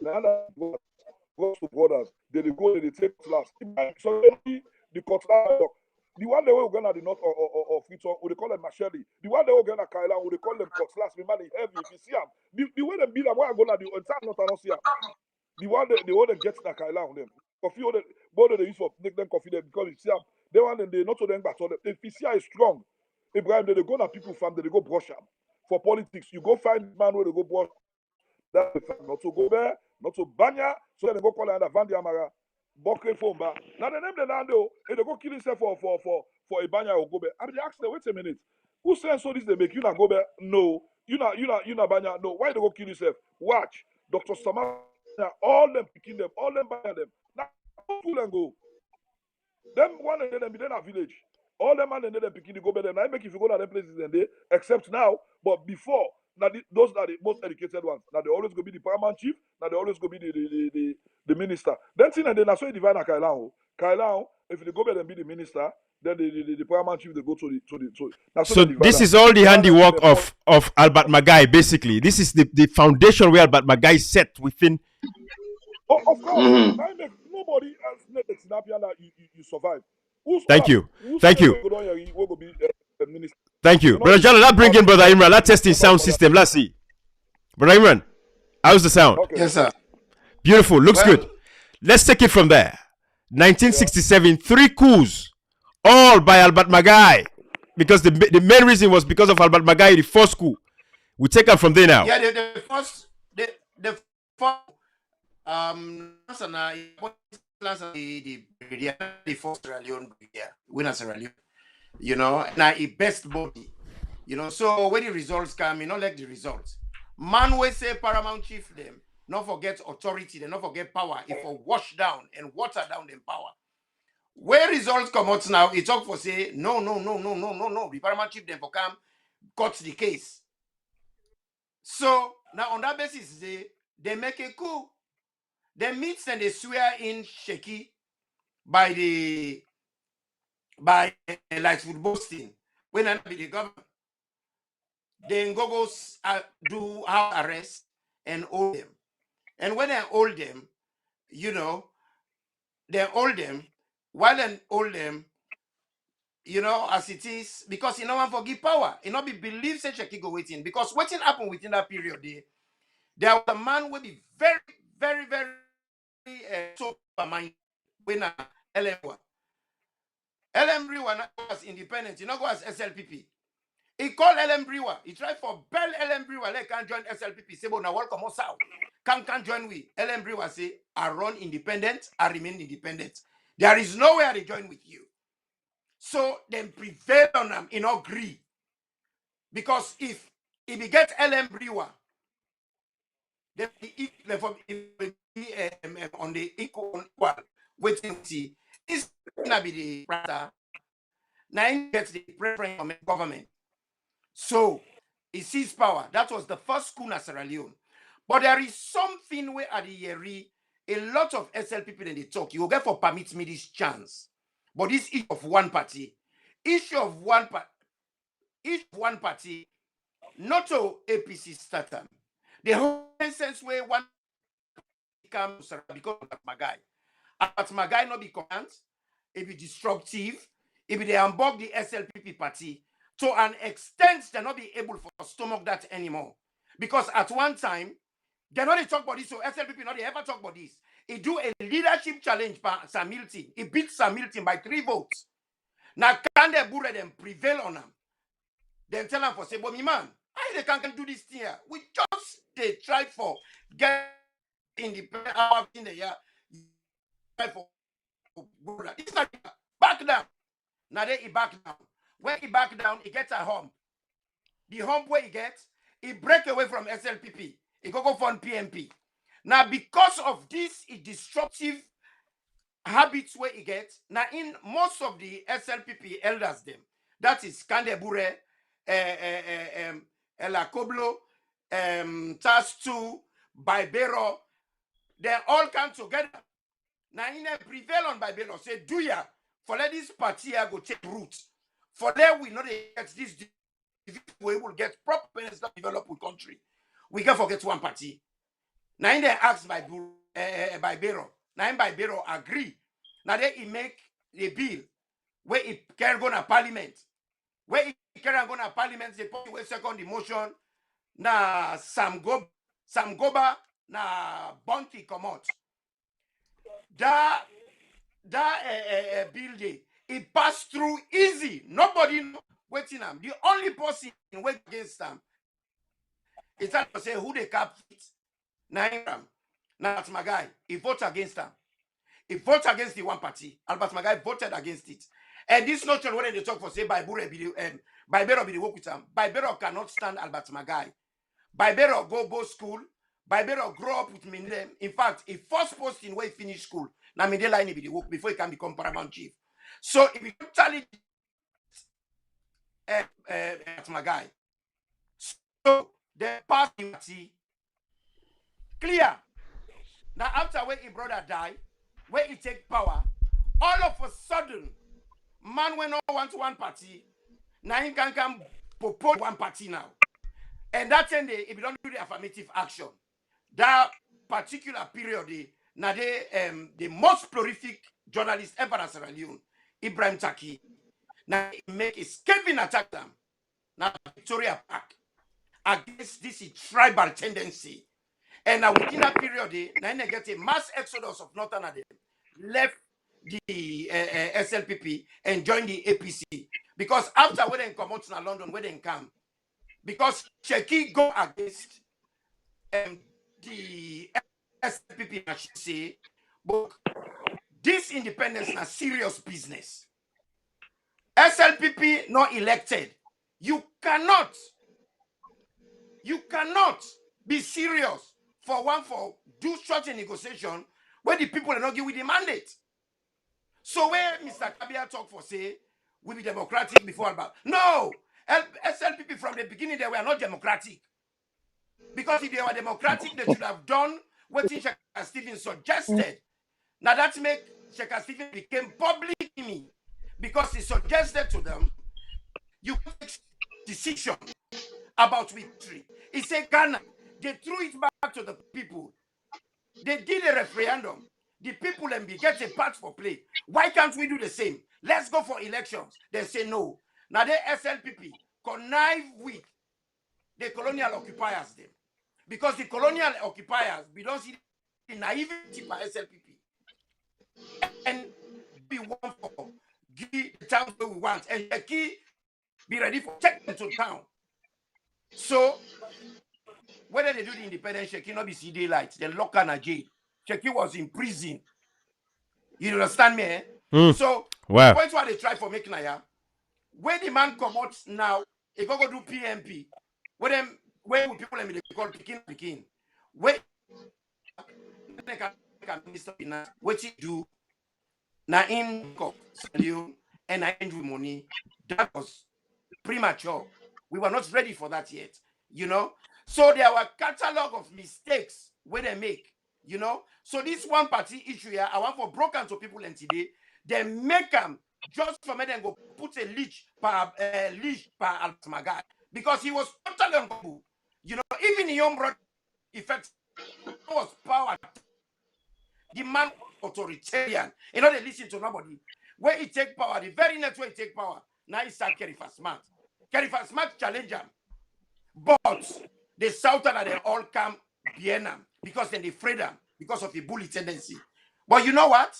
other goes to brothers. They go. They take last. So the cutlass. The one they were gonna the north or Friton, would they call them Machete? The one they were gonna Kailan, would they call them cutlass? Me man, heavy. If you see them, the way they build them, where I gonna the entire north I don't see them. The one they get na Kailan them. Coffee, both they use for make them coffee them because you see them. They want them, they not to them but if you see is strong. Ibrahim, they go na people farm, they go brush them. For politics, you go find man where they go brush. That's the fact. Not to go there, not to banya, so then they go call under Vandi Amara. Bokre Fomba. Now the name the land though, they go kill himself for a banya or go there. I mean, they ask them, wait a minute. Who says so this they make you not go there? No. You not banya. No. Why they go kill yourself? Watch. Dr. Samar, all them picking them, all them banya them. Now pull and go. Them one and then be in a village. All them man and then picking the go better. Now I make if you go to them places and they except now, but before. Now those are the most educated ones. Now they always go be the paramount chief. Now they always go be the minister. Then thing and then that's why divide Kailan. Kailan, if they go back and be the minister, then the paramount chief they go to the. So this is all the handiwork of Albert Magai. Basically, this is the foundation where Albert Magai set within. Oh, of course. Nobody else let the Sinapia you survive. Thank you. Thank you. Thank you. Brother Jallo, let's bring in Brother Imran. Let's test his sound system. Let's see. Brother Imran, how's the sound? Okay. Yes, sir. Beautiful. Looks good. Let's take it from there. 1967, 3 coups, all by Albert Magai. Because the main reason was because of Albert Magai, the first coup. We take up from there now. Yeah, the first the first Sierra Leone, winner Sierra Leone, you know, now a best body, you know. So when the results come, you know, like the results. Man will say paramount chief them, not forget authority, they not forget power. If for wash down and water down them power. Where results come out now, it talk for say no. The paramount chief them for come cut the case. So now on that basis, they make a coup. They meet and they swear in Sheki by like football team when I be the government. Then go do house arrest and hold them. And when they hold them, you know, they hold them. While they hold them, you know, as it is, because you know one forgive power. You know, be believe say Sheki go waiting. Because what happened within that period there was a man will be very sober mind when LM Brewer was independent. He not go as SLPP. He called LM Brewer. He tried for Bell LM Brewer. They can't join SLPP. Say, but now welcome us out. Can't join we. LM Brewer say, I run independent. I remain independent. There is nowhere they join with you. So then prevail on them in agree. Because if he get LM Brewer, then on the equal waiting see this gonna be the brother. Now he gets the preference from the government. So he seized power. That was the first coup in Sierra Leone. But there is something where at the Yeri, a lot of SLPP in the talk, you will get for permit me this chance. But this issue of one party, one party, not to APC starter. The whole sense where one comes because of my guy. But my guy not be command, it be disruptive, it be they unbog the SLPP party. To an extent, they're not be able to stomach that anymore. Because at one time, they're not talk about this, so SLPP not they ever talk about this. He do a leadership challenge by Sam Milton. He beat Sam Milton by 3 votes. Now, can they bure them prevail on them? Then tell them for say, but me man, how they can't do this thing here? We just they try for get independent out in the year. Try for this not back down. Now they he back down. When he back down, he gets a hump. The hump where he gets, he break away from SLPP. He go fund PMP. Now, because of this disruptive habits where he gets, now in most of the SLPP elders them, that is Kandebure, Elakoblo, Tastu, Baibero, they all come together. Now in a prevail on Baibero, say, do ya, for let this party go take root. For there we know get this we will get proper developed country. We can forget one party. Now in they ask by Bero. Now in by Bero agree. Now they he make a bill where he can go to parliament. Where he can go to parliament, they put second the motion. Na Sam Goba na Bounty come out. That bill day, it passed through easy. Nobody waiting them. The only person wait against them is that to say who they cap it. Now that's my guy. He voted against them. He voted against the one party. Albert Magai voted against it. And this notion when they talk for say Baibero be the work with them. Baibero cannot stand Albert Magai. Baibero go both school. Baibero grow up with me. In fact, he first posting where he finished school. Now Mindela line be the work before he can become paramount chief. So if you totally that's my guy. So the party clear. Now after when his brother died, when he take power, all of a sudden, man when no want one party, now he can come propose one party now. And that time if you don't do the affirmative action, that particular period, now the most prolific journalist ever in Sierra Leone, Ibrahim Taki, now he make a scathing attack them. Now Victoria Park against this tribal tendency. And now within that period, now they get a mass exodus of Northern Adam, left the SLPP and joined the APC. Because after when they come out to London, where they come, because Sheki go against the SLPP, I should say, but this independence is serious business. SLPP not elected. You cannot be serious for do such a negotiation where the people are not give with the mandate. So where Mr. Kabia talk for say we be democratic before about no SLPP from the beginning they were not democratic, because if they were democratic they should have done what Sheikh Stephen suggested. Now that make Sheikh Stephen became public enemy, because he suggested to them you take decision about victory. He said Ghana, they threw it back to the people. They did a referendum. The people and get a part for play. Why can't we do the same? Let's go for elections. They say no. Now the SLPP connive with the colonial occupiers them. Because the colonial occupiers, we don't see the naivety by SLPP. And we want for give the town where we want. And the key be ready for check into town. So whether they do the independence, Sheki not be see daylight, then lock in jail. Sheki was in prison. You understand me? Eh? So wow. the point why they try for making Naya, when the man come out now, he go do PMP. When people they call Pekin. When they can minister finance, what he do now in Leone and I end with money, that was premature. We were not ready for that yet, you know. So there were catalog of mistakes where they make, you know. So this one party issue here, I want for broken to people and today, they make them just for me then go put a leash per Magai, because he was totally unable. You know, even the young brother effect was power. The man authoritarian. You know, they listen to nobody. Where he take power, the very next way he take power, now he start Kerifa Smart. Kerifa Smart challenge him. But the Southern they all come behind him because then they afraid him because of the bully tendency. But you know what?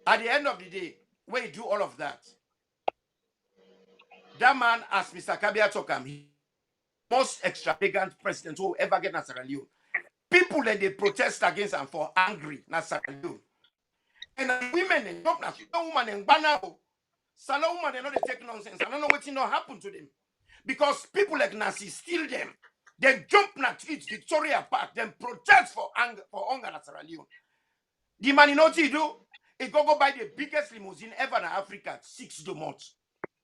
At the end of the day, when you do all of that, that man, as Mr. Kabia told him, he most extravagant president who ever get in Sierra Leone. People that they protest against him for angry in Sierra Leone. And women and woman and banana. Salon woman, they know they take nonsense. I don't know what's not happen to them. Because people like Nancy steal them. They jump at it, Victoria Park, then protest for hunger in Sierra Leone. The man, you know what he do? He go buy the biggest limousine ever in Africa, 6 months.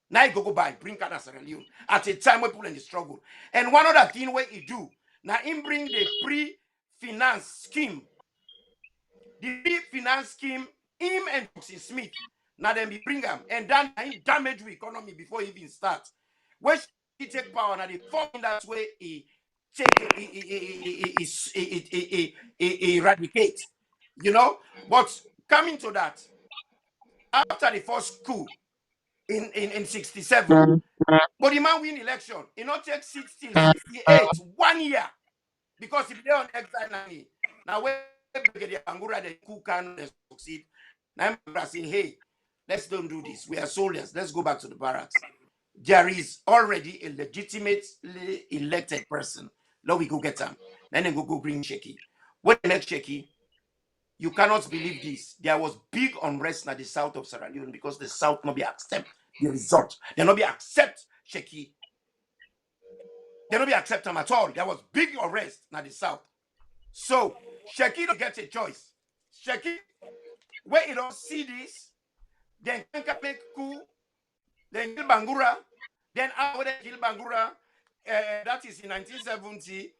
Now he go buy, bring Canada Sierra Leone at a time where people in the struggle. And one other thing where he do, now him bring the pre-finance scheme. The pre-finance scheme, him and Toxin Smith, now then we bring him, and then he damage the economy before he even start. When he take power, now the form that way he take he eradicate, you know. But coming to that, after the first coup in 67, but the man win election, he not take 60, 68, 1 year, because if they on exile now when the Angura the coup can succeed, now I'm saying, hey, let's don't do this. We are soldiers. Let's go back to the barracks. There is already a legitimately elected person. Now we go get him. Then they go bring Sheki. When the next Sheki, you cannot believe this. There was big unrest in the south of Sierra Leone because the south not be accept the result. They not be accept Sheki. They not be accept him at all. There was big unrest in the south. So Sheki don't get a choice. Sheki, when you don't see this, then can make coup, then kill Bangura, then after they kill Bangura, that is in 1970.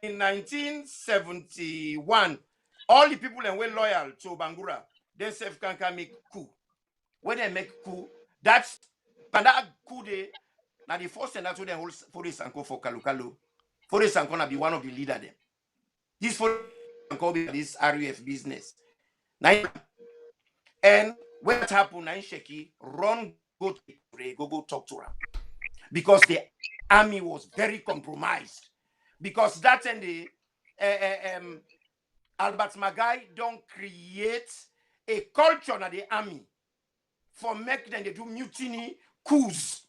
In 1971, all the people that were loyal to Bangura, they self can make coup. When they make coup, that's that coup day. Now the first and that's what they hold Forest Sanko for Kalukalu. Forest Sanko na be one of the leader there. This Forest Sanko be this RUF business. Now, and when it happened, now Sheki run go talk to him, because the army was very compromised. Because that's when the Albert Magai don't create a culture in the army for make them they do mutiny coups.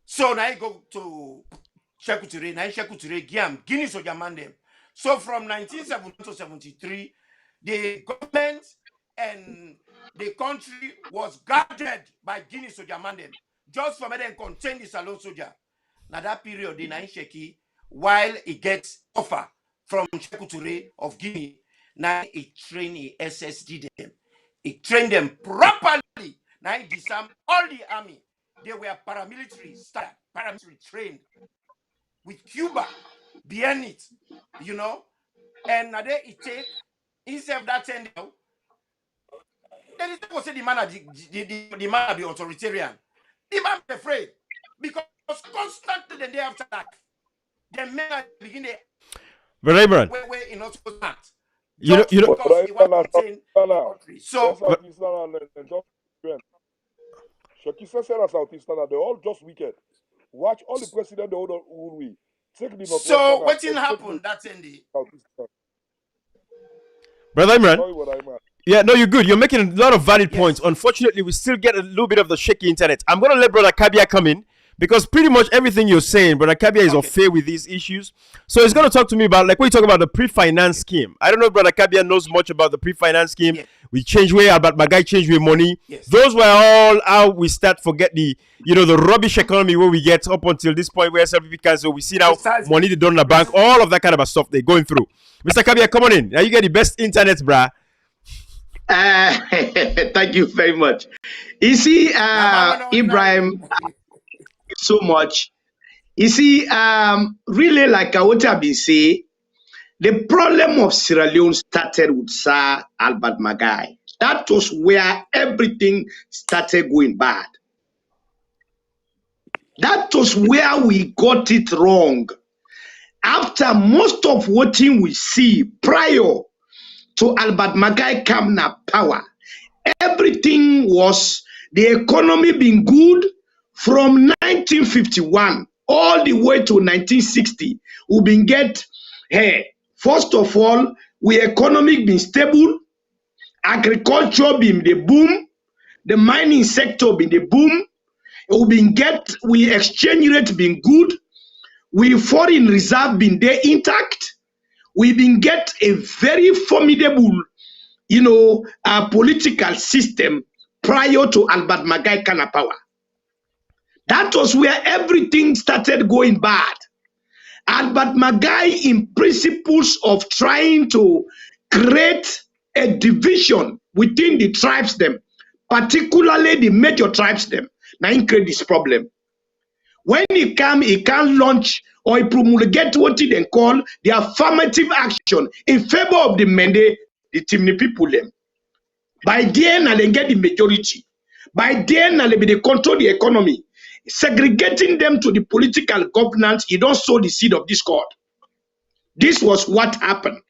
So now I go to Shekuture, now Shekuture, Guinea Soldier man them. So from 1970 to 73, the government and the country was guarded by Guinea Soldier man them, just for me to contain the Salon soldier. Now that period, the Nine Sheki, while it gets offer from Shekuture of Guinea, now it train the SSD them. It trained them properly. Now it disarmed all the army. They were paramilitary style, paramilitary trained with Cuba behind it, you know. And now they it take instead of that 10 now, then it was say the man the man be authoritarian. The man be afraid because constantly the day after that, the men are beginning But Abraham, where in also that. you know, Because he want to maintain country. So Shakisa said as Southeastern, they're all just wicked. Watch all the president they hold we. Take the so what thing happened that in the Brother Imran. Yeah, no, you're good. You're making a lot of valid points. Unfortunately, we still get a little bit of the shaky internet. I'm going to let Brother Kabia come in because pretty much everything you're saying, Brother Kabia is affair with these issues. So he's going to talk to me about, like, what you talk about the pre-finance scheme. I don't know if Brother Kabia knows much about the pre-finance scheme. Yes. We change way about my guy change with money. Yes. Those were all how we start forget the, the rubbish economy where we get up until this point where SLPP cancel. We see now money they don't in the bank, all of that kind of stuff they're going through. Mr. Kabia, come on in. Now you get the best internet, brah. Thank you very much. You see, Ibrahim, so much. You see, really, like what I've been saying, the problem of Sierra Leone started with Sir Albert Magai. That was where everything started going bad. That was where we got it wrong. After most of what we see prior to Albert Magai come na power, everything was the economy being good from 1951 all the way to 1960. We been get first of all, we economic been stable, agriculture been the boom, the mining sector been the boom. We exchange rate been good, we foreign reserve been there intact. We been get a very formidable, political system prior to Albert Magai kind power. That was where everything started going bad. Albert Magai, in principles of trying to create a division within the tribes them, particularly the major tribes them, now he create this problem. When he can launch or he promulgate what they call the affirmative action in favor of the Mende, the Timni people them. By then, they get the majority. By then, they control the economy. Segregating them to the political governance, you don't sow the seed of discord. This was what happened.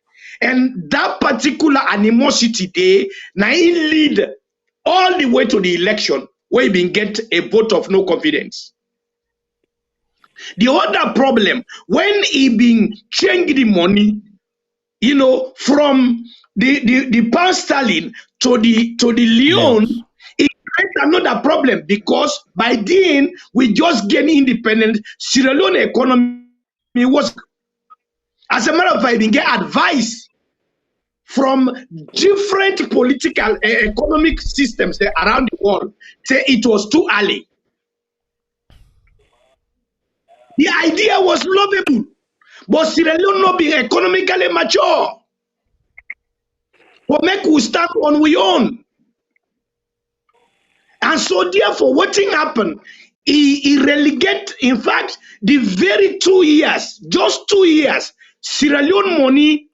And that particular animosity day, now he lead all the way to the election where he been get a vote of no confidence. The other problem, when he been changing the money, from the pound sterling to the Leone, it creates another problem because by then we just gain independent. Sierra Leone economy was, as a matter of fact, we get advice from different political economic systems around the world. Say it was too early. The idea was lovable, but Sierra Leone not being economically mature. But make we stand on we own. And so therefore, what thing happened? He relegate, in fact, the very 2 years, just 2 years, Sierra Leone money,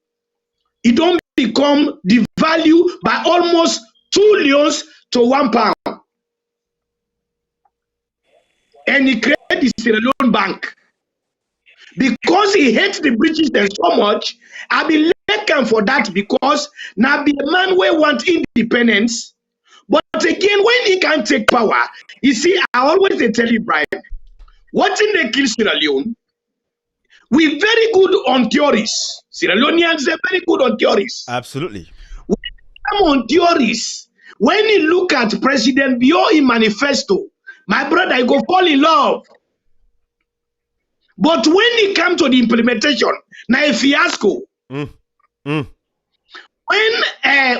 it don't become the value by almost 2 leons to £1. And he created the Sierra Leone Bank. Because he hates the British so much, I be looking for that because now be a man where want independence. But again, when he can take power, you see, I always tell you, Brian, what in they kill Sierra Leone? We're very good on theories. Sierra Leoneans are very good on theories. Absolutely. When we come on theories, when you look at President Bio in manifesto, my brother, I go fall in love. But when it comes to the implementation, now a fiasco. Mm. Mm.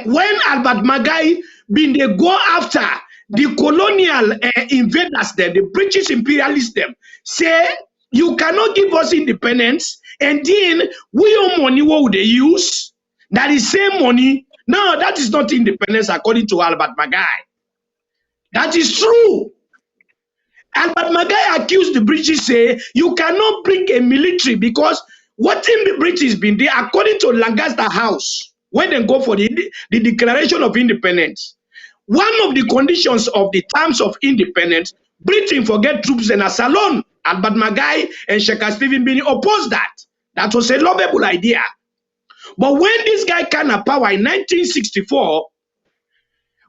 When Albert Magai been they go after the colonial invaders them, the British imperialists them, say you cannot give us independence, and then we own money what would they use? That is same money. No, that is not independence according to Albert Magai. That is true. Albert Magai accused the British, say you cannot bring a military because what in the British been there, according to Lancaster House, when they go for the Declaration of Independence, one of the conditions of the terms of independence, Britain forget troops in a salon. Albert Magai and Sheikh Stephen Bini opposed that. That was a lovable idea. But when this guy came to power in 1964,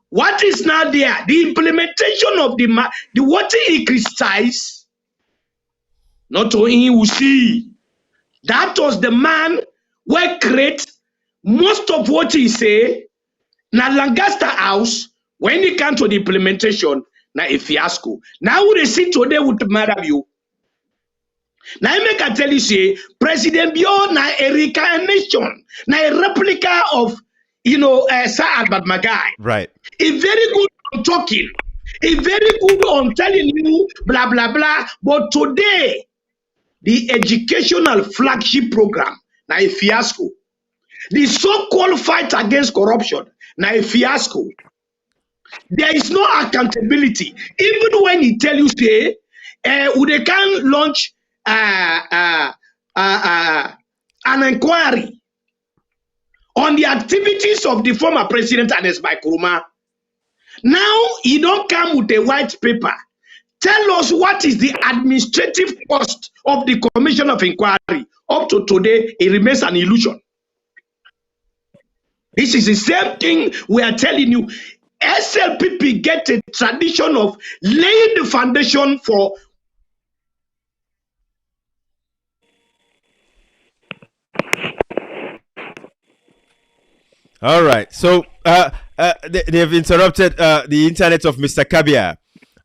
what is now there? The implementation of the what he criticized, not to him who see. That was the man who create most of what he say. Now Lancaster House, when it comes to the implementation, now a fiasco. Now we see today with Marabu. Now I make a tell you say President Bio na a reincarnation, na a replica of Sir Albert Magai. Right. He's very good on talking. He's very good on telling you blah blah blah. But today, the educational flagship program now a fiasco. The so-called fight against corruption now a fiasco. There is no accountability. Even when he tell you say, they can launch an inquiry on the activities of the former president Anes Nkrumah. Now he don't come with a white paper. Tell us what is the administrative cost of the commission of inquiry. Up to today, it remains an illusion. This is the same thing we are telling you. SLPP get a tradition of laying the foundation for. All right. So they've interrupted the internet of Mr. Kabia.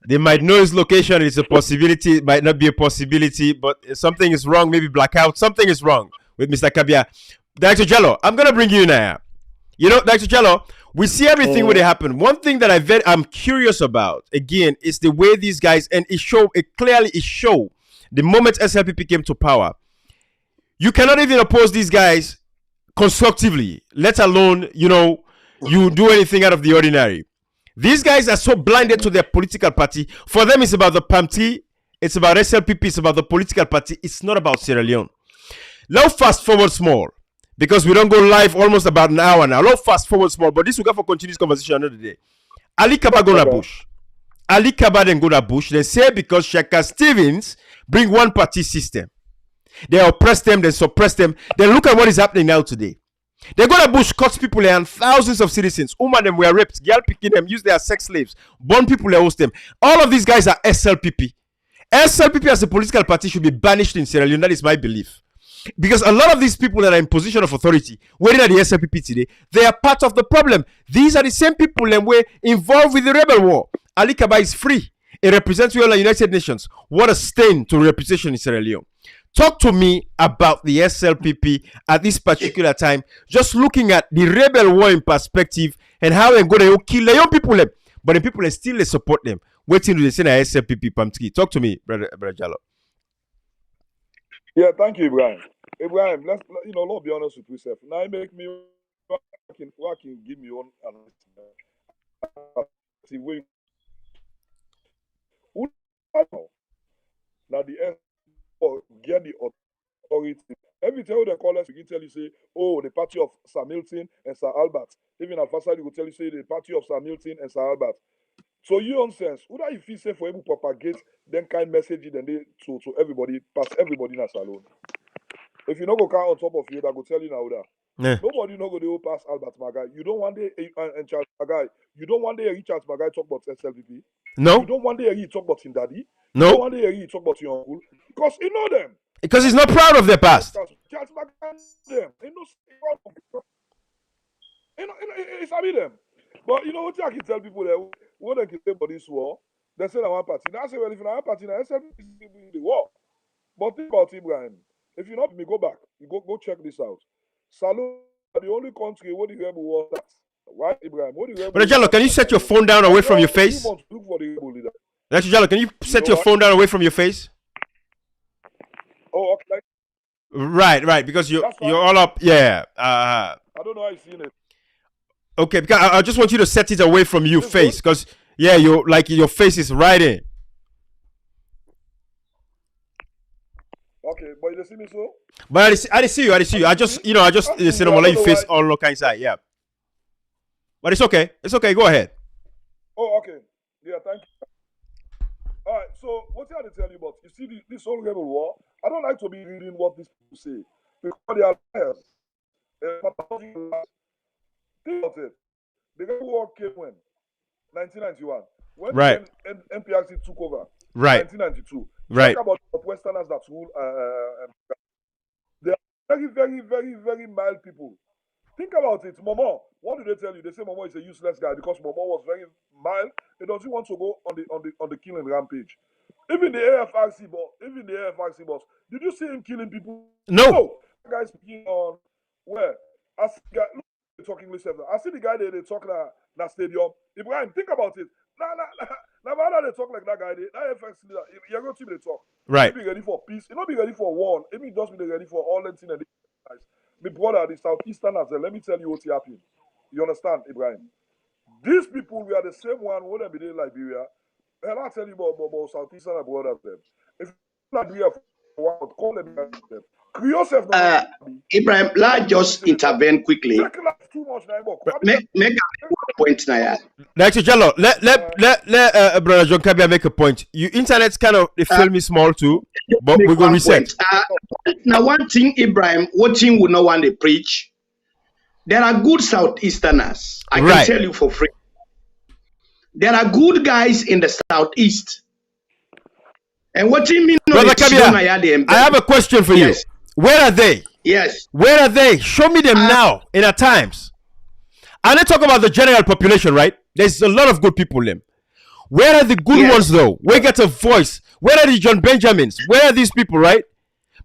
They might know his location. It's a possibility. It might not be a possibility, but something is wrong. Maybe blackout. Something is wrong with Mr. Kabia. Dr. Jello, I'm going to bring you now. You know, Dr. Jello, we see everything when it happen. One thing that I'm curious about, again, is the way these guys, and it clearly show the moment SLPP came to power. You cannot even oppose these guys constructively, let alone, you do anything out of the ordinary. These guys are so blinded to their political party. For them, it's about the PAMT, it's about SLPP, it's about the political party. It's not about Sierra Leone. Now, fast forward small, because we don't go live almost about an hour now. Now, fast forward small, but this will go for continuous conversation another day. Ali Kaba go to Bush. Ali Kaba then go to Bush. They say because Shaka Stevens bring one party system. They oppress them, they suppress them. Then look at what is happening now today. They go to Bush, cut people and thousands of citizens. Women them were raped, girl picking them, use their sex slaves, born people they host them. All of these guys are SLPP. SLPP as a political party should be banished in Sierra Leone. That is my belief. Because a lot of these people that are in position of authority, whether at the SLPP today, they are part of the problem. These are the same people that were involved with the rebel war. Ali Kaba is free. It represents the United Nations. What a stain to reputation in Sierra Leone. Talk to me about the SLPP at this particular time, just looking at the rebel war in perspective and how they're going to kill the young people, but the people still support them. Waiting to say SLPP Pamtki. Talk to me, brother Jallo. Yeah, thank you, Ibrahim. Ibrahim, let's be honest with yourself. Now you make me working, give me one now the get the authority. Every time they call us, we can tell you say, oh, the party of Sir Milton and Sir Albert. Even at first side, will tell you say the party of Sir Milton and Sir Albert. So you nonsense. Who that if you say for able to propagate then kind message then they to everybody, pass everybody in a salon. If you not go count on top of you, that go tell you now that. Yeah. Nobody no go to pass Albert Magai. You don't want the and Charles Magai. You don't want the Charles Magai talk about SLPP. No. You don't want the talk about his daddy. No. You don't want the talk about your uncle. Because you know them. Because he's not proud of their past. Charles Magai them. It's them. But you know what I can tell people there, what they can say about this war, they say that one party. Now I say, well, if you have one party, now SLPP is in the war. But think about Ibrahim. If you not me, go back. You go check this out. Salon are the only country where the rebel was that. Right, Ibrahim? What the rebel Brother Jallo, can you set your phone down away from your face? Look for the rebel leader. Brother Jallo, can you set your phone down away from your face? Oh, okay. Right, because you're all up. Yeah. I don't know how you seen it. Okay, because I just want you to set it away from your face, because your face is right in. Okay, but you see me so? But I see you. I just see no more face all look inside. Yeah. But it's okay. It's okay. Go ahead. Oh, okay. Yeah, thank you. All right. So what I have to tell you about? You see this whole rebel war. I don't like to be reading what these people say because they are liars. Think about it. The rebel war came when 1991. When right. MPRC took over. Right. 1992. Right. Talk about the Westerners that rule. They are very, very, very, very mild people. Think about it, Momo. What do they tell you? They say Momo is a useless guy because Momo was very mild. He doesn't want to go on the killing rampage. Even the AFRC boss. Did you see him killing people? No. Guys speaking on where? I see the guy look, talking with I see the guy they talk na stadium. Ibrahim, think about it. Now they talk like that guy. That AFRC leader, you're going to be talk. Right. He be ready for peace. He not be ready for war. He just be ready for all that thing and guys. My brother, the Southeasterners, let me tell you what happened. You understand, Ibrahim? These people were the same one who they be in Liberia. And I'll tell you about Southeastern brothers them. If Liberia call them. Yourself, Ibrahim, let's just intervene quickly. Make a point now. Actually, Jallo, let Brother John Kabia make a point. Your internet's kind of feel me small too, but we're gonna reset. Now, one thing, Ibrahim, what thing would not want to preach? There are good Southeasterners. I can tell you for free. There are good guys in the Southeast. And what do you mean? Brother Kabia, I have a question for you. Where are they? Yes. Where are they? Show me them now in our times. And let's talk about the general population, right? There's a lot of good people in them. Where are the good ones, though? Where get a voice? Where are the John Benjamins? Where are these people, right?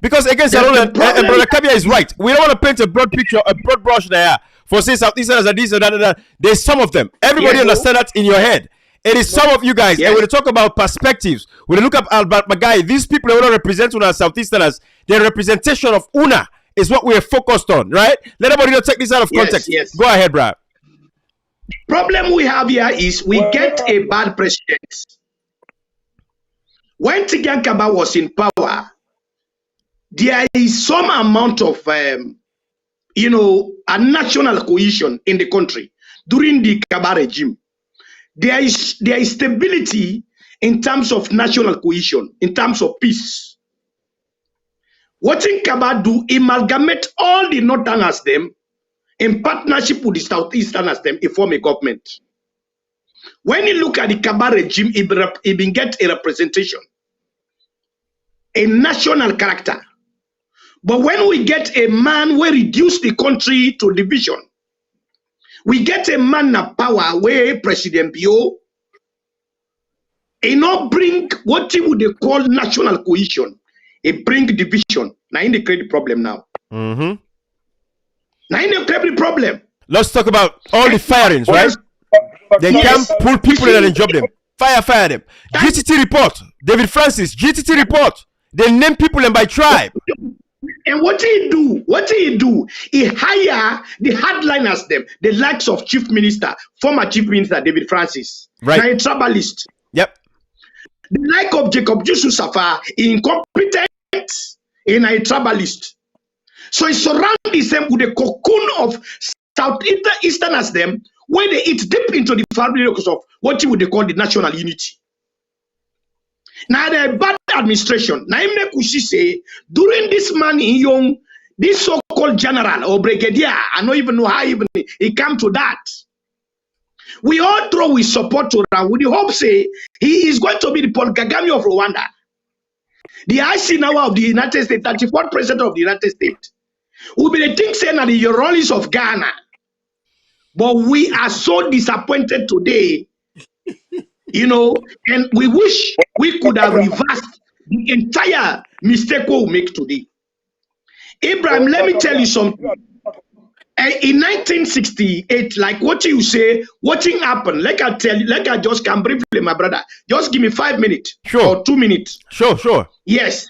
Because again, and Brother Kabia is right. We don't want to paint a broad picture, a broad brush there for say Southeasterners and this and that. There's some of them. Everybody understand that in your head. It is some of you guys. And when we talk about perspectives, when you look up Albert Magai, these people who don't represent Una Southeasterners, their representation of Una is what we are focused on, right? Let everybody take this out of context. Yes. Go ahead, Brad. The problem we have here is we get a bad president. When Tigan Kaba was in power, there is some amount of, a national cohesion in the country during the Kaba regime. There is stability in terms of national cohesion, in terms of peace. What in Kaba do, amalgamate all the Northerners them in partnership with the Southeasterners them, it form a government. When you look at the Kaba regime, it get a representation, a national character. But when we get a man who reduce the country to division, we get a man of power where President Bio not bring what he would call national cohesion. It bring division. Now in the create problem now. Mm-hmm. Now in the create problem. Let's talk about all the firings, right? They can pull people in and job them. Fire them. GTT report. David Francis, GTT report. They name people and by tribe. And what did he do? He hire the hardliners them, the likes of former Chief Minister David Francis. Right. Now a tribalist. Yep. The like of Jacob Yusuf Safar, incompetent in a tribalist. So he surrounds himself with a cocoon of Southeasterners them, where they eat deep into the fabric of what you would call the national unity. Now the bad administration. Now Kushi say during this man in young, this so-called general or brigadier, I don't even know how even he come to that. We all throw his support to him with the hope say he is going to be the Paul Kagame of Rwanda. The IC now of the United States, 34th president of the United States, will be the thing saying that the Eurolis of Ghana. But we are so disappointed today, and we wish we could have reversed the entire mistake we will make today. Abraham, let me tell you something. In 1968, like what you say, what happened? Like I tell you, like I just can briefly, my brother. Just give me 5 minutes or 2 minutes. Sure. Yes.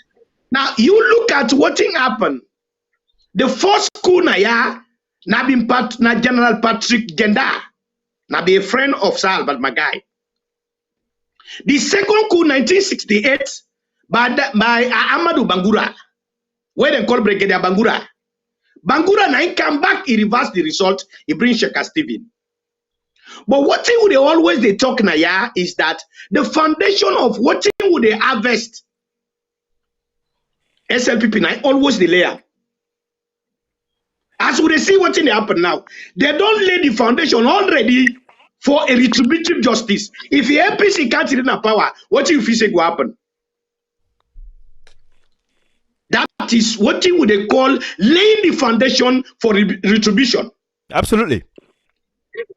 Now you look at what happened. The first coup na ya na been part na General Patrick Genda na be a friend of Sir Albert Magai. The second coup 1968 by Amadou Bangura, where they call Brigadier Bangura. Bangura now come back, he reversed the result, he brings Sheikh Stephen. But what thing would they always they talk na ya is that the foundation of what thing would they harvest SLPP now always the layer. As we see what's in happen now, they don't lay the foundation already for a retributive justice. If the APC can't in power, what do you feel will happen? That is what you would they call laying the foundation for retribution. Absolutely.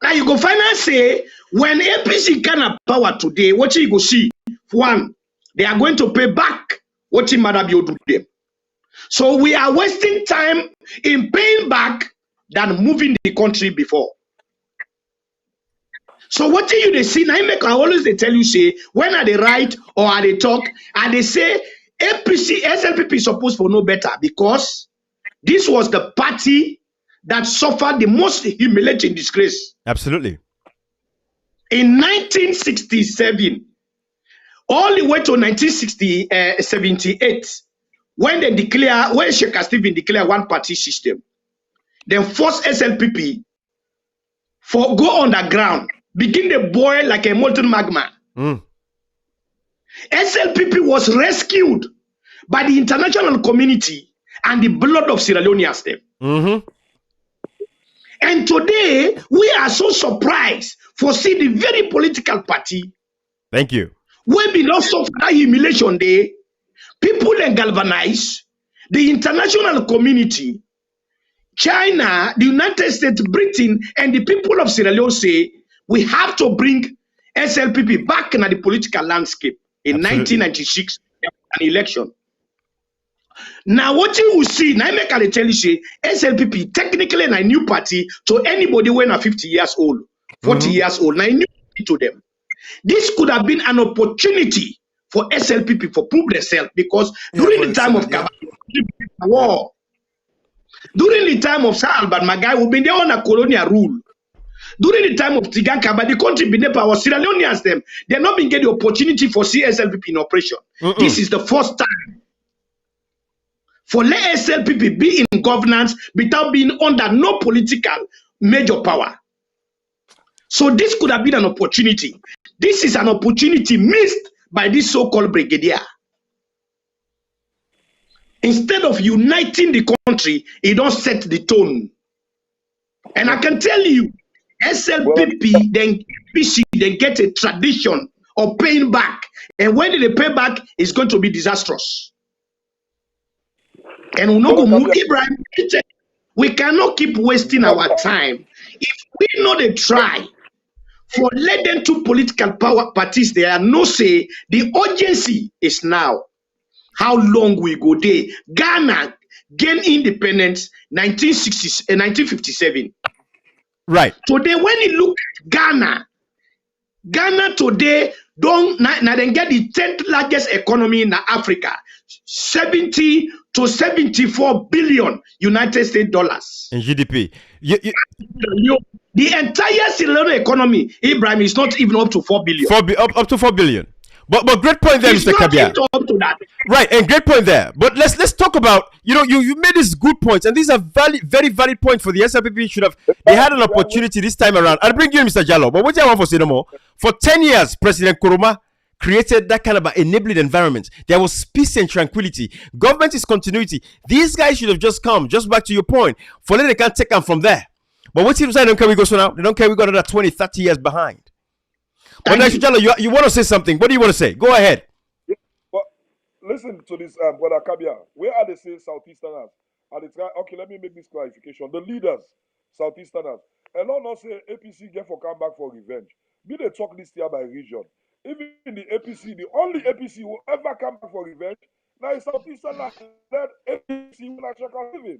Now you go finally say when APC can have power today, what you go see? One, they are going to pay back what in Madabio do them. So we are wasting time in paying back than moving the country before. So what do you they see? Now I always they tell you say when are they right or are they talk and they say APC SLPP is supposed to know better because this was the party that suffered the most humiliating disgrace. Absolutely. In 1967, all the way to 1978, when they declare, when Sheikh Stephen declare one party system, then force SLPP for go underground, begin to boil like a molten magma. SLPP was rescued by the international community and the blood of Sierra Leoneans. And today, we are so surprised for see the very political party. Thank you. We be lost of that humiliation day. People then galvanize the international community, China, the United States, Britain, and the people of Sierra Leone say we have to bring SLPP back in the political landscape in 1996, an election. Now, what you will see, now I can tell you, say, SLPP technically a new party to anybody when are 50 years old, 40 years old, now a new party to them. This could have been an opportunity for SLPP for prove themselves because during the time of war, during the time of Sir Albert Magai, we've been there on a colonial rule. During the time of Tigakaba, the country been there power. Sierra Leoneans them, they're not been getting the opportunity for SLPP in operation. This is the first time for let SLPP be in governance without being under no political major power. So this could have been an opportunity. This is an opportunity missed by this so-called brigadier. Instead of uniting the country, he don't set the tone. And I can tell you, SLPP, then PC, they get a tradition of paying back. And when they pay back, it's going to be disastrous. And we not go move Ibrahim. We cannot keep wasting our time. If we know they try for let them to political power parties, they are no say the urgency is now. How long we go there? Ghana gained independence 1957. Right. Today, when you look at Ghana today don't now then get the 10th largest economy in Africa, 70 to 74 billion United States dollars in GDP. The entire Sierra Leone economy, Ibrahim, is not even up to 4 billion. Up to 4 billion. But great point there, Mr. Kabia. Right, and great point there. But let's talk about, you made these good points, and these are very valid points for the SLPP should have. They had an opportunity this time around. I'll bring you in, Mr. Jallo. But what I want for say no more, for 10 years, President Nkrumah created that kind of an enabling environment. There was peace and tranquility. Government is continuity. These guys should have just come, just back to your point, for then they can't take them from there. But what seems like they don't care we go so now? They don't care we got another 20, 30 years behind. But Mr. Jallo, you want to say something? What do you want to say? Go ahead. Yeah, but listen to this, Brother Kabia. Where are they saying Southeasterners? Okay, let me make this clarification. The leaders, Southeasterners, and not say APC get for come back for revenge. Be they talk this year by region. even the APC, the only APC who ever come back for revenge, now it's Southeastern led APC when I check out living.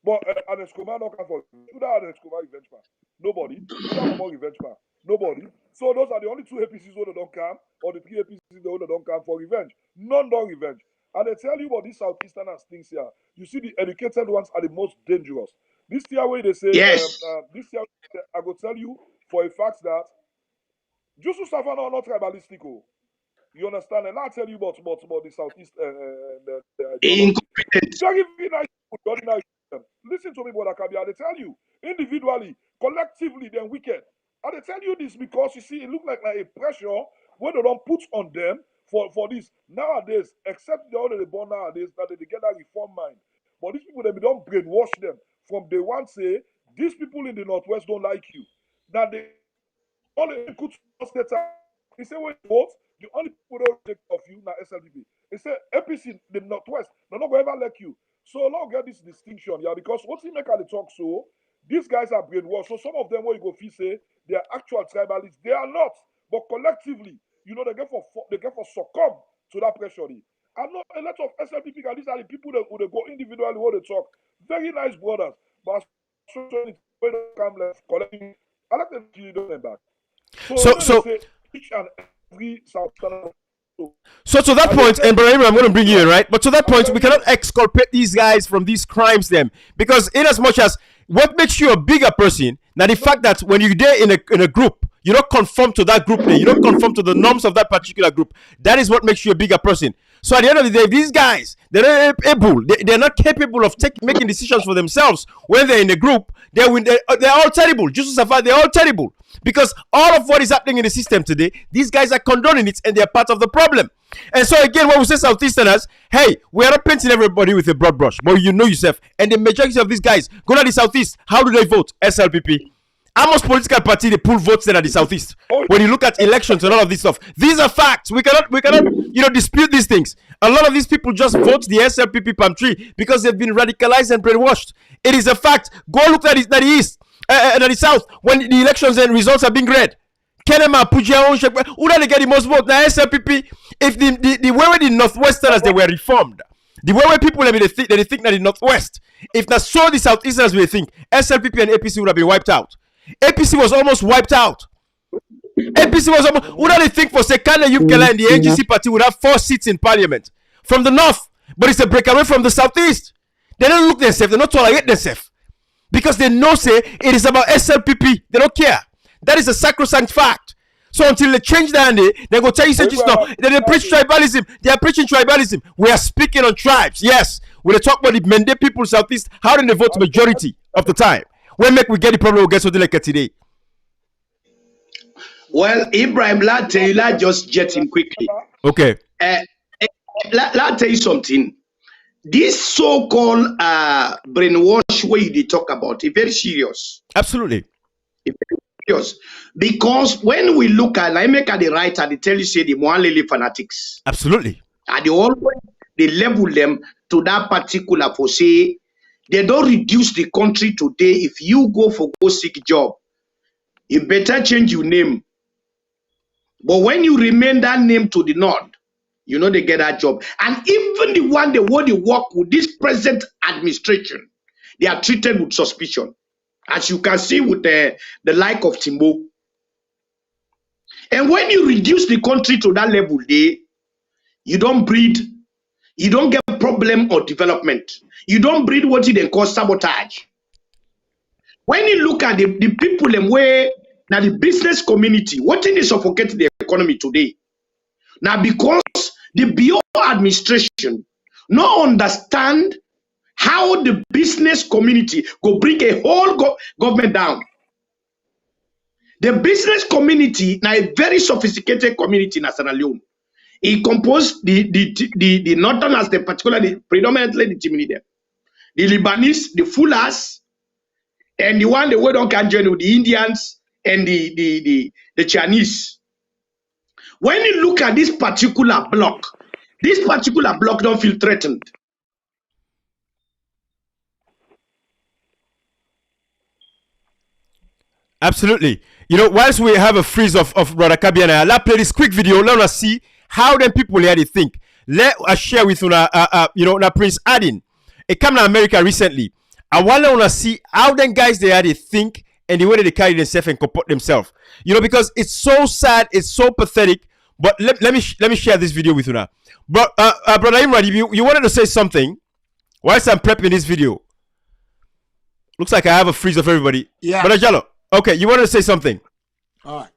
But Anescoma not come for revenge. Who that Anescoma revenge man? Nobody. Who that more revenge man? Nobody. So those are the only two APCs who don't come, or the three APCs who don't come for revenge. None don't revenge. And they tell you about these Southeasterners things here. You see, the educated ones are the most dangerous. This year where they say, Yes. this year I will tell you for a fact that Jusu Savannah are not tribalistic. Oh. You understand? And I'll tell you about the Southeast the ideology. Incompetent. Very, very nice people, very nice. Listen to me, Brother Kabia. They tell you individually, collectively, they're wicked. And they tell you this because you see, it looks like a pressure where they don't put on them for this. Nowadays, except the other they born nowadays, that they get that reform mind. But these people, they don't brainwash them from day one. Say these people in the Northwest don't like you. Now they only good states. He said when you vote, the only people that take of you now SLPP. He said APC, the Northwest, they're not going to ever like you. So now get this distinction, yeah, because what he make at the talk so, these guys are brainwashed. So some of them where you go feel say they are actual tribalists, they are not. But collectively, you know, they get for succumb to that pressure. I know a lot of SLPP guys, these are the people that would go individually where they talk. Very nice brothers, but when they come left, collecting, I like them to do them back. So each and every South So to that point, and Brahim, I'm going to bring you in, right? But to that point, we cannot exculpate these guys from these crimes, them, because in as much as what makes you a bigger person, now the fact that when you're there in a group, you don't conform to that group, you don't conform to the norms of that particular group. That is what makes you a bigger person. So at the end of the day, these guys, they're not able, they're not capable of making decisions for themselves when they're in a group. They're all terrible. Just as far, they're all terrible. Because all of what is happening in the system today, these guys are condoning it and they're part of the problem. And so again, when we say Southeasterners, hey, we are not painting everybody with a broad brush, but you know yourself. And the majority of these guys go to the Southeast. How do they vote? SLPP. How much political party they pull votes in at the Southeast? When you look at elections and all of this stuff, these are facts. We cannot, dispute these things. A lot of these people just vote the SLPP palm tree because they've been radicalized and brainwashed. It is a fact. Go look at the East, at the South, when the elections and results are being read. Kenema, Puja, who did they get the most votes? Now SLPP. If the way the Northwesterners they were reformed, the way people they think that the Northwest, if that's so the Southeasterners will think, SLPP and APC would have been wiped out. APC was almost wiped out. APC was almost. Who do they think for Sekane Yubkela and the NGC party would have 4 seats in parliament from the north, but it's a breakaway from the southeast. They don't look themselves. They don't tolerate themselves because they know say it is about SLPP. They don't care. That is a sacrosanct fact. So until they change that, they go tell you say just now. They preach tribalism. They are preaching tribalism. We are speaking on tribes. Yes, we talk about the Mende people southeast. How do they vote majority of the time? When make we get the problem we get something like that today? Well, Ibrahim, let just jet in quickly. Okay. Let tell you something. This so-called brainwash way they talk about is very serious. Absolutely. It's very serious. Because when we look at, I make at the right, they tell you say the Moalele fanatics. Absolutely. And they level them to that particular for say they don't reduce the country today. If you go seek job, you better change your name. But when you remain that name to the north, you know they get that job. And even the one they want to work with this present administration, they are treated with suspicion. As you can see with the like of Timbo. And when you reduce the country to that level, you don't breed, you don't get problem or development. You don't breed what they call sabotage. When you look at the people and where now the business community, what they suffocate the economy today. Now because the bio administration not understand how the business community go bring a whole government down. The business community now a very sophisticated community in Leone. It composed the northerners, particularly predominantly the Timini, the Lebanese, the Fullers, and the one the don't can join with the Indians and the Chinese. When you look at this particular block don't feel threatened. Absolutely. You know, whilst we have a freeze of Brother Kabiana, let's play this quick video. Let us see how them people here they think. Let us share with una Prince Adin. It came to America recently. I want to see how them guys they think and the way that they carry themselves and comport themselves. You know, because it's so sad, it's so pathetic. But let me share this video with you now. But Brother Imran, you wanted to say something whilst I'm prepping this video. Looks like I have a freeze of everybody. Yeah. Brother Jallo. Okay, you wanted to say something. All right.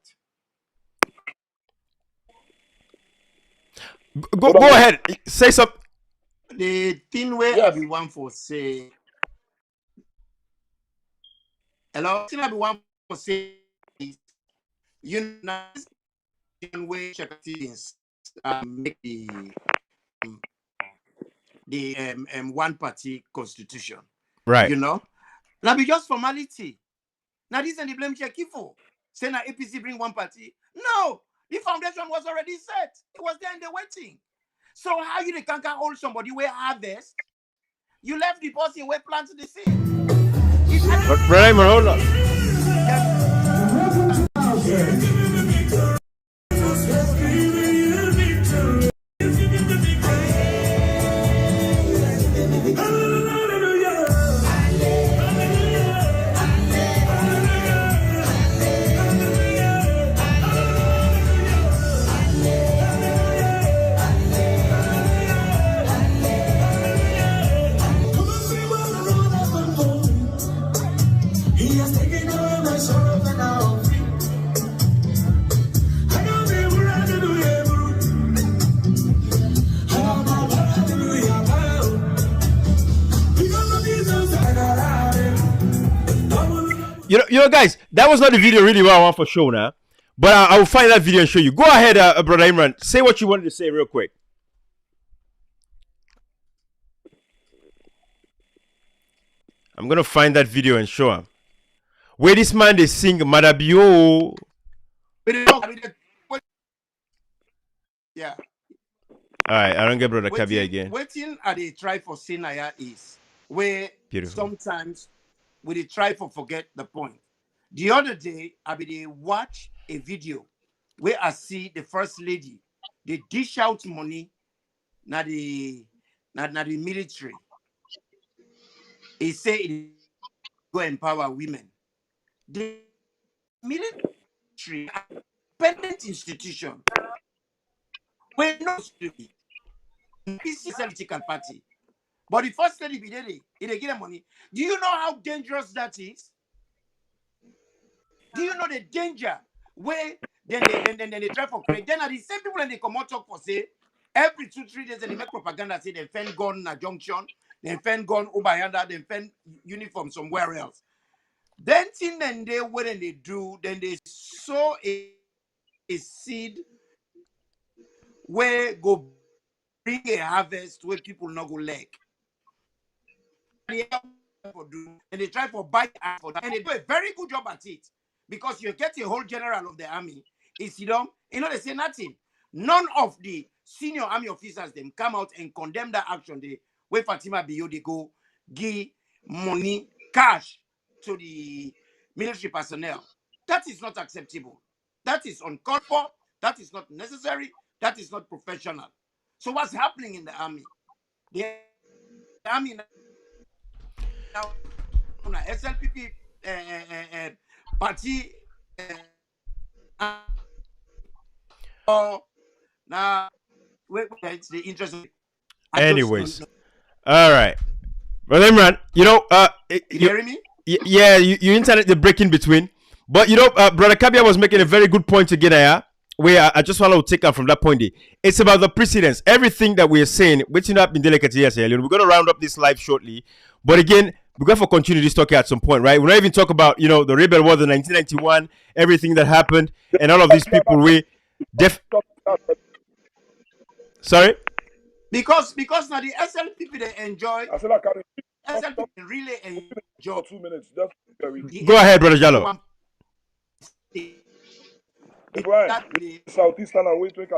Go ahead. Say something. The thing where everyone for say, hello, thing everyone for say is, you know, way check things make the one party constitution. Right. You know, now be just formality. Now this is the blame check for. Say now APC bring one party. No, the foundation was already set. It was there in the waiting. So how you can't hold somebody where harvest? You left the person where plant the seed. Raymond, hold on. You know, guys, that was not the video really what I want for show now. But I will find that video and show you. Go ahead, Brother Imran. Say what you wanted to say real quick. I'm going to find that video and show him. Where this man, they sing Madabio. Yeah. All right, I don't get Brother Kabia again. Waiting at the try for Sinaya is where sometimes we try for forget the point. The other day, I be watch a video where I see the first lady, they dish out money na the military. He say it go empower women. The military independent institution where no PC political party. But the first lady be there, they get money. Do you know how dangerous that is? Do you know the danger where then they try for create? Then are the same people and they come out talk for say every 2-3 days and they make propaganda say they find gun na junction, they find gun Ubayanda, they find uniform somewhere else. Then thing then they what they do, then they sow a seed where go bring a harvest where people not go leg. And they try for buy for that. And they do a very good job at it. Because you get a whole general of the army. Is you know they say nothing. None of the senior army officers them come out and condemn that action. They where Fatima Bio they go give money, cash to the military personnel. That is not acceptable. That is uncalled for. That is not necessary. That is not professional. So what's happening in the army? The army now SLPP party now it's the interest of anyways. All right. Well, Imran, you know, you hearing me? Yeah, you internet the break in between. But you know, Brother Kabia was making a very good point again here. Where I just want to take up from that point. It's about the precedence. Everything that we are saying, which up in delicate years, we're going to round up this live shortly. But again, we're going to continue this talk at some point, right? We're not even talk about, you know, the rebel war, the 1991, everything that happened, and all of these people. Sorry? Because now the SLPP they enjoy. SLPP really enjoy. 2 minutes. Go ahead, Brother Jallo. Brian, Southeastern and wait, I'm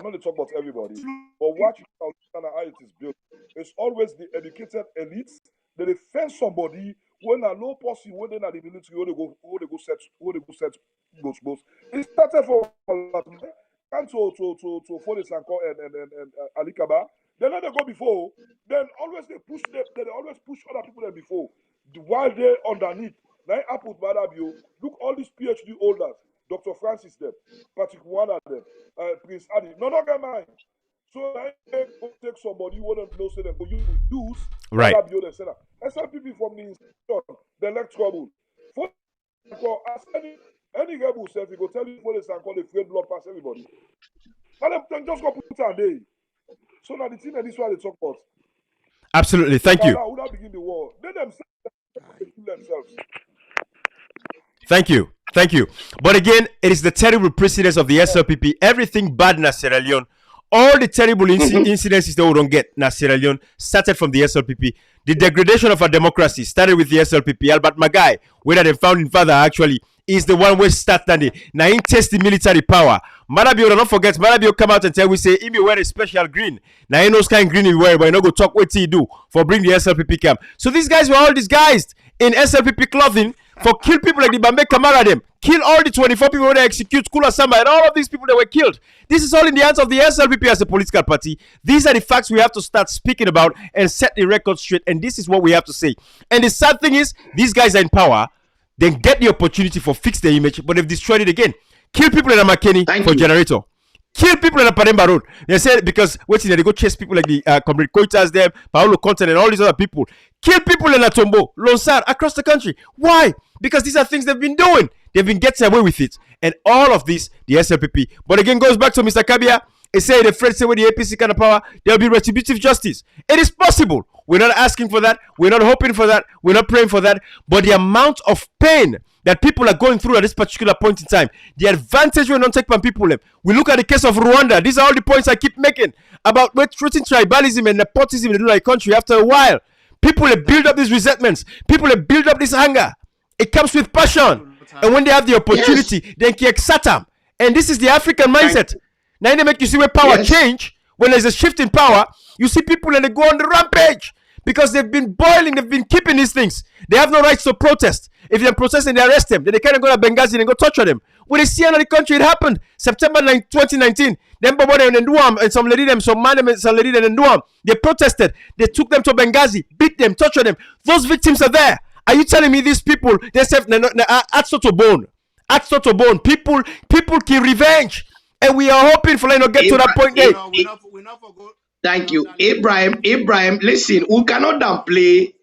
not to talk about everybody, but watch Southeastern and how it is built. It's always the educated elites that defend somebody when a low posse, when they are the military, when they go set goes. It started from can't to Folis and Ali Kaba. Then let them go before. Then always they push them. They always push other people than before. While they underneath. Now I put Madabio. Look all these PhD holders. Dr. Francis them, Patrick Wanda them, Prince Adi. None of them mind. So I go take somebody who wouldn't know say them go use right. Madabio them say that. SLPP from the institution, they like trouble. For ask any rebel self, he go tell you for the call the free blood pass everybody. And then just go put it on day. So now the thing that this one they talk about. Absolutely, thank you. Who not begin the war? They themselves. Thank you. But again, it is the terrible precedence of the SLPP. Everything bad in Sierra Leone, all the terrible incidences that we don't get in Sierra Leone started from the SLPP. The degradation of our democracy started with the SLPP. Albert Magai, whether the founding father actually is the one who started it. Now he test the military power. Madabio, don't forget, Madabio come out and tell we say he wear a special green. Now he knows kind of green he wear, but he no go talk what he do for bring the SLPP camp. So these guys were all disguised in SLPP clothing for kill people like the Bambe Kamara them. Kill all the 24 people when they execute Kula Samba and all of these people that were killed. This is all in the hands of the SLPP as a political party. These are the facts we have to start speaking about and set the record straight. And this is what we have to say. And the sad thing is, these guys are in power. Then get the opportunity for fix their image, but they've destroyed it again. Kill people in a McKinney for generator. Kill people in a Paremba Road. They said because waiting, they go chase people like the Comrade Koitas there, Paolo Content and all these other people. Kill people in a Tombo, Lonsar, across the country. Why? Because these are things they've been doing. They've been getting away with it. And all of this, the SLPP. But again, goes back to Mr. Kabia. He said the Fred say with the APC kind of power, there'll be retributive justice. It is possible. We're not asking for that. We're not hoping for that. We're not praying for that. But the amount of pain that people are going through at this particular point in time, the advantage we don't take from people. We look at the case of Rwanda. These are all the points I keep making about treating tribalism and nepotism in the country. After a while, people have built up these resentments. People have built up this anger. It comes with passion. And when they have the opportunity, they can exert them. And this is the African mindset. Now they make you see where power change. When there's a shift in power, you see people and they go on the rampage because they've been boiling, they've been keeping these things. They have no rights to protest. If they're protesting, they arrest them. Then they can't go to Benghazi and go torture them. When they see another country, it happened. September 2019. Then Bobo and Nduam and some lady them, some man and some lady and Nduam. They protested. They took them to Benghazi, beat them, tortured them. Those victims are there. Are you telling me these people, they say, add to bone. Add to bone. People kill revenge. And we are hoping for get to that point there. Thank you. Abraham, listen, we cannot downplay.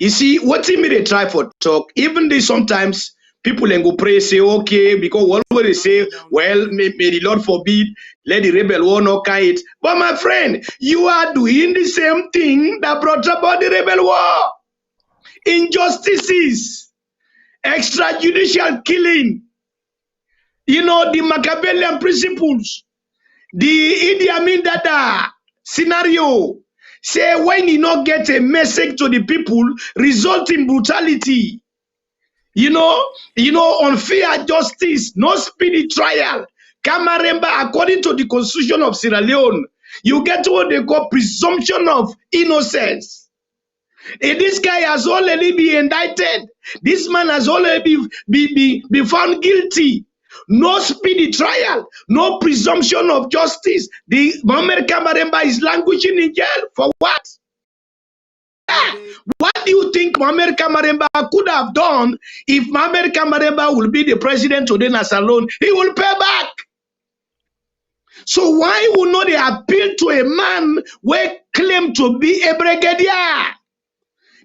You see, what me they try for talk, even though sometimes people then go pray, say, okay, because what will they say, well, may the Lord forbid, let the rebel war not kind it. But my friend, you are doing the same thing that brought about the rebel war. Injustices, extrajudicial killing, the Machiavellian principles, the Idi Amin Dada scenario. Say when you not get a message to the people, result in brutality. Unfair justice, no speedy trial. Kamaremba, according to the constitution of Sierra Leone, you get what they call presumption of innocence. And this guy has already been indicted. This man has already been found guilty. No speedy trial, no presumption of justice. The Mohamed Kamaremba is languishing in jail for what? What do you think Mohamed Kamaremba could have done if Mohamed Kamaremba will be the president today in Salone? He will pay back. So why would not they appeal to a man who claimed to be a brigadier?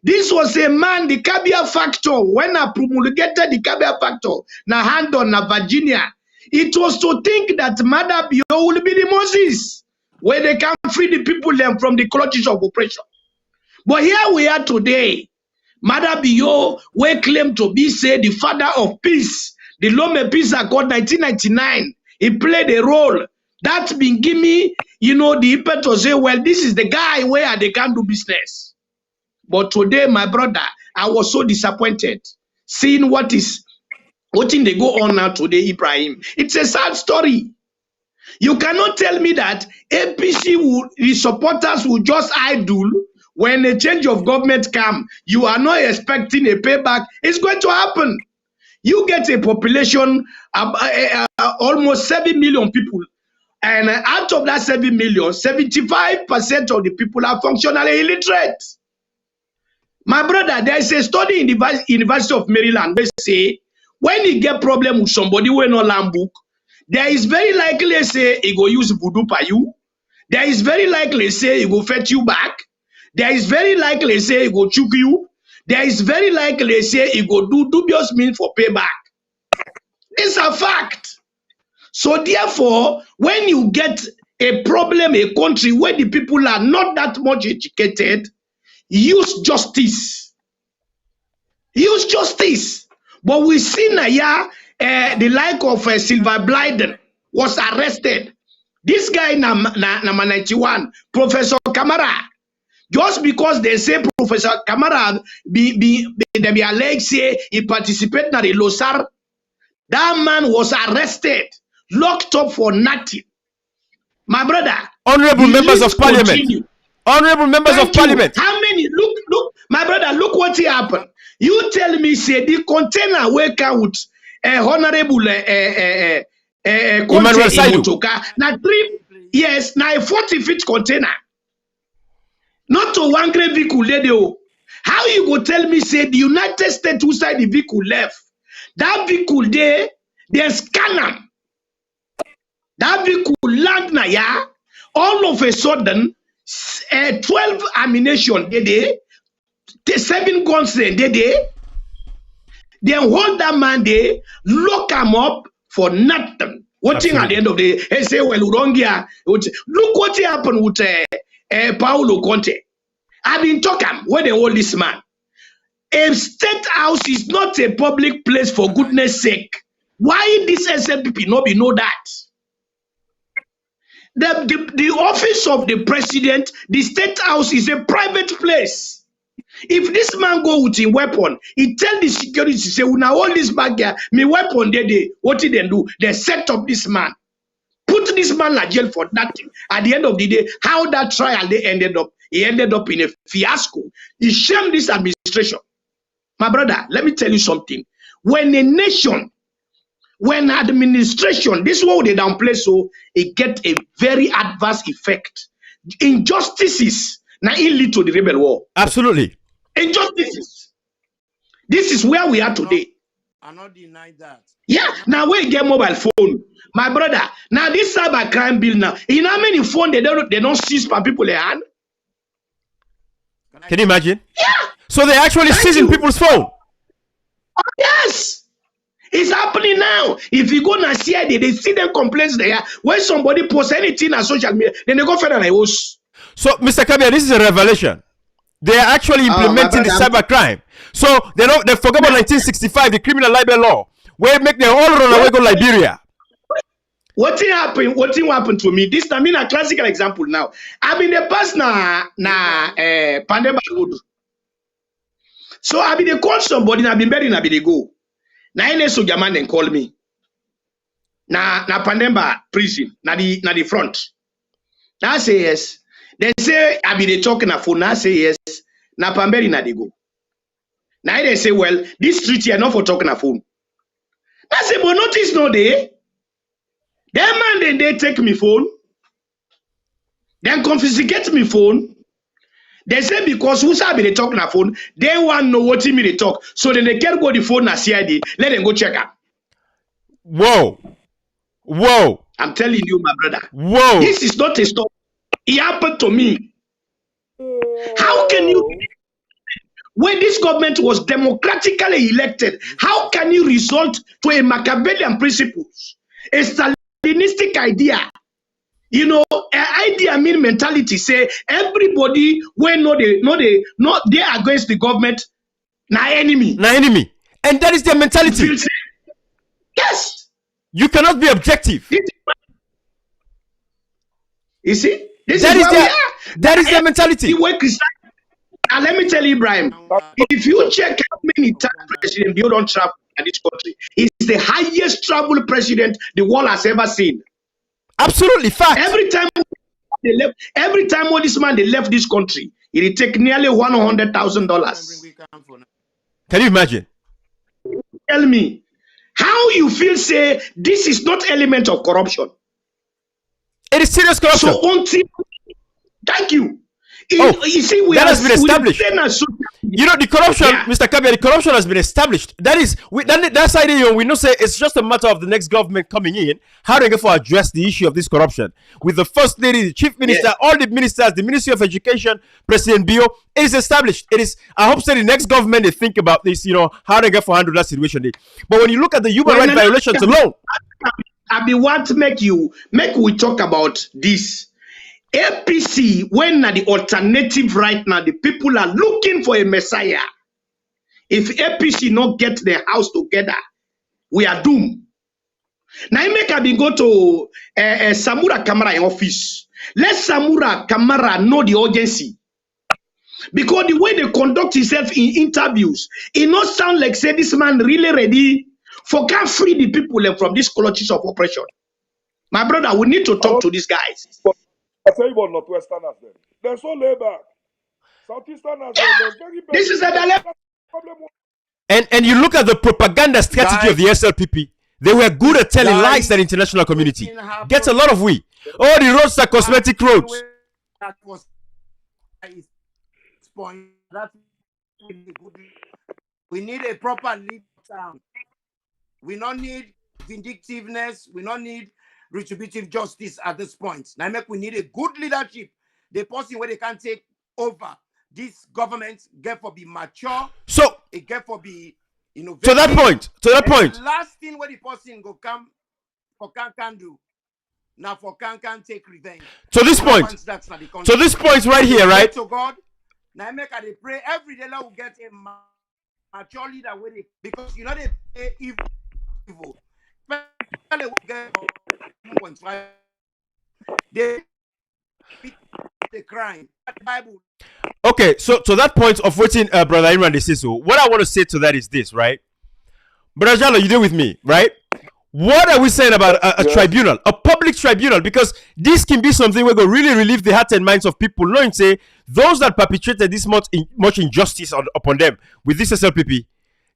This was a man, the Kabia factor, when I promulgated the Kabia factor, na hand on na Virginia, it was to think that Madabio will be the Moses, where they can free the people them from the clutches of oppression. But here we are today, Madabio, we claim to be, say, the father of peace, the Lome Peace Accord 1999. He played a role. That's been give me, the impetus to say, well, this is the guy where they can do business. But today, my brother, I was so disappointed seeing what in they go on now today, Ibrahim. It's a sad story. You cannot tell me that APC the supporters will just idle when a change of government come, you are not expecting a payback. It's going to happen. You get a population almost 7 million people. And out of that 7 million, 75% of the people are functionally illiterate. My brother, there is a study in the University of Maryland where say, when you get problem with somebody who no land book, there is very likely say he go use voodoo for you. There is very likely say he go fetch you back. There is very likely say he go choke you. There is very likely say he go do dubious means for payback. It's a fact. So therefore, when you get a problem, a country where the people are not that much educated, use justice. Use justice. But we see now, the like of Silver Blyden was arrested. This guy, number 91, Professor Kamara, just because they say Professor Kamara they be alleged say he participated in the Losar, that man was arrested, locked up for nothing. My brother, honorable members of parliament. Honorable members of parliament. How many? Look, my brother, look what happened. You tell me, say the container where come with honorable now 3 yes, now a 40-feet container. Not to one great vehicle, lady. How you go tell me, say the United States who side the vehicle left? That vehicle there, they scan them. That vehicle land na ya. All of a sudden, 12 ammunition they 7 guns they then hold that man there, lock him up for nothing. Watching at the end of the day, they say, well, Urongia, look what happened with Paulo Conte. I've been talking when they hold this man. A state house is not a public place, for goodness sake. Why this SLPP not be know that? The office of the president, the state house is a private place. If this man go with a weapon, he tell the security, say, now all this bag here, me weapon they what did they do? They set up this man. Put this man in jail for nothing. At the end of the day, how that trial they ended up, he ended up in a fiasco. He shamed this administration. My brother, let me tell you something. When a nation, when administration, this is what they downplay, so it get a very adverse effect. Injustices now it lead to the rebel war. Absolutely. Injustices. This is where we are today. I not deny that. Yeah, now we get mobile phone. My brother, now this cyber crime bill now, you know how many phone they don't seize by people in hand? Can you imagine? Yeah. So they're actually seizing people's phone. Oh, yes. It's happening now. If you go to CID, they see them complaints there. When somebody posts anything on social media, then they go further like us. So, Mr. Kabia, this is a revelation. They are actually implementing the cyber crime. So they forgot about 1965, the criminal libel law, where make them all run away go Liberia. What happened to me? This I mean a classical example now. I'm in the past na Pandemba Road. So I been call somebody, I been buried, I been go. Na ene so man then call me. Na Pandemba prison, na the front. Now I say yes. They say I been talking a phone. Now I say yes. Na Pamberi na they go. Now they say, well, this street here not for talking a phone. I say, but notice no day. Them man then they take me phone. Then confiscate me phone. They say because who's be they talking a phone, they want know what me they talk. So then they can't go the phone na CID. Let them go check up. Whoa. Whoa. I'm telling you, my brother. Whoa. This is not a story. It happened to me. How can you, when this government was democratically elected, how can you resort to a Machiavellian principles, a Stalinistic idea? You know, an idea mean mentality say everybody when they are against the government, na enemy. Na enemy. And that is their mentality. Yes. You cannot be objective. You see? That is their mentality. And let me tell you, Ibrahim, if you check how many times President Bill don't travel in this country, he's the highest travel president the world has ever seen. Absolutely, fact. Every time when this man they left this country, It take nearly $100,000. Can you imagine? Tell me, how you feel say this is not element of corruption? It is serious corruption. So until, thank you. You see, that has been established. You know, the corruption, Mr. Kabia, the corruption has been established. That is, that's idea. We know say it's just a matter of the next government coming in. How they go for address the issue of this corruption with the first lady, the chief minister, all the ministers, the Ministry of Education, President Bio. It is established. It is. I hope so. The next government they think about this. You know how they go for handle that situation. But when you look at the human rights violations alone, I be want to make we talk about this. APC, when the alternative right now, the people are looking for a messiah. If APC not get their house together, we are doomed. Now I make I go to Samura Kamara in office. Let Samura Kamara know the urgency. Because the way they conduct himself in interviews, it not sound like say this man really ready for can free the people from this colleges of oppression. My brother, we need to talk to these guys. I tell you about Northwesterners then. They're so laid back. Southeasterners, they're very bad. This is a dilemma. And you look at the propaganda strategy of the SLPP. They were good at telling lies to the international community. Gets a lot of we. All the roads are cosmetic roads. That was point. We need a proper lead town. We don't need vindictiveness. We don't need retributive justice at this point. Now, we need a good leadership. The person where they can take over this government get for be mature. So it get for be innovative. To that point. The last thing where the person go come for can do. Now for can take revenge. To this point. So this point right here, right? To God. Now make I pray every day Lord will get a mature leader with it because you know they pay evil. They the crime. Bible. Okay, so to that point of waiting, Brother Imran Desiso, what I want to say to that is this, right? Brother Jalo, you deal with me, right? What are we saying about a tribunal, a public tribunal? Because this can be something where will really relieve the hearts and minds of people, knowing say those that perpetrated this much injustice upon them with this SLPP,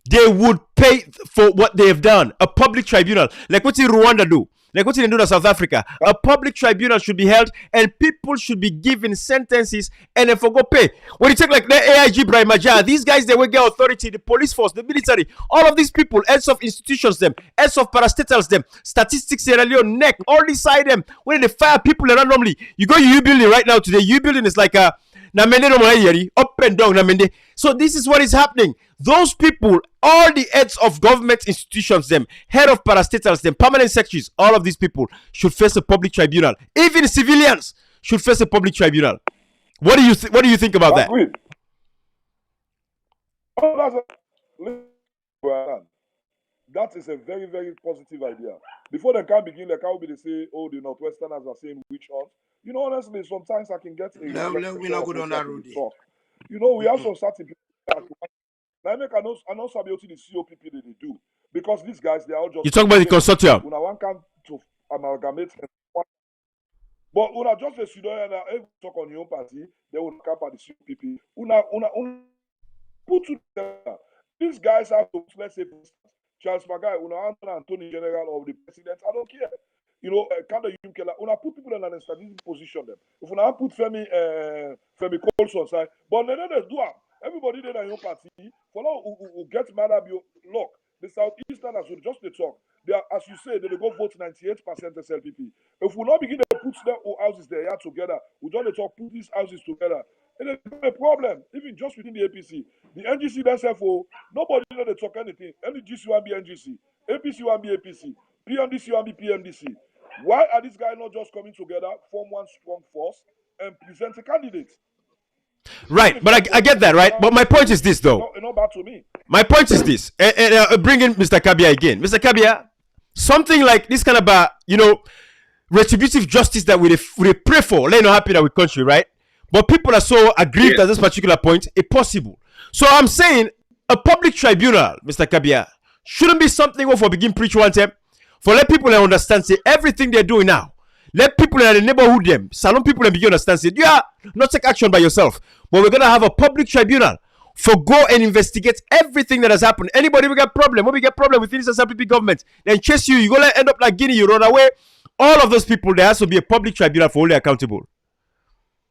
they would pay for what they have done. A public tribunal, like what did Rwanda do? Like what did they do in South Africa? A public tribunal should be held and people should be given sentences and then go pay. When you take like the AIG Brian Majah, these guys, they will get authority, the police force, the military, all of these people, heads of institutions, them, heads of parastatals, them, statistics, Sierra Leone, NEC, all decide them. When they fire people randomly, you go to U building right now today, U building is like a up and down. So this is what is happening. Those people, all the heads of government institutions, them, head of parastatals, them, permanent secretaries, all of these people should face a public tribunal. Even civilians should face a public tribunal. What do you think about that? That is a very, very positive idea. Before they can begin, like how they say, oh, the Northwesterners are saying which ones. You know, honestly, sometimes I can get we're not good on that road. You know, we have some certain people. I know Sabioti the COPP they do because these guys they are all just. You talk about the consortium. Una one come to amalgamate, but una just a student and talk on your party. They will come at the COPP. Una put together. These guys have to, let's say, Charles Magai, una Anthony General of the President. I don't care. You know, kind of una put people in an strategic position them. If una put Femi Colson side, but they don't do it. Everybody there in your party, for now who get mad at you, look, the Southeasterners will just talk. They are, as you say, they go vote 98% SLPP. If we not begin to put their houses there together, we don't talk, put these houses together. And it's a problem, even just within the APC. The NGC themselves, nobody know they talk anything. NGC will be NGC, APC will be APC, PMDC will be PMDC. Why are these guys not just coming together, form one strong force, and present a candidate? Right, but I get that, right? But my point is this, though. Not bad to me. My point is this. And bring in Mr. Kabia again. Mr. Kabia, something like this kind of, retributive justice that we pray for, let not happen in our country, right? But people are so aggrieved at this particular point, it's possible. So I'm saying a public tribunal, Mr. Kabia, shouldn't be something for begin preach one time. For let people understand, say, everything they're doing now. Let people in the neighborhood them, salon people and begin understand, say, yeah, not take action by yourself. but we're going to have a public tribunal for go and investigate everything that has happened. Anybody we get problem, when we get problem within this SLPP government, then chase you, you're going to end up like Guinea, you run away. All of those people, there has to be a public tribunal for only accountable.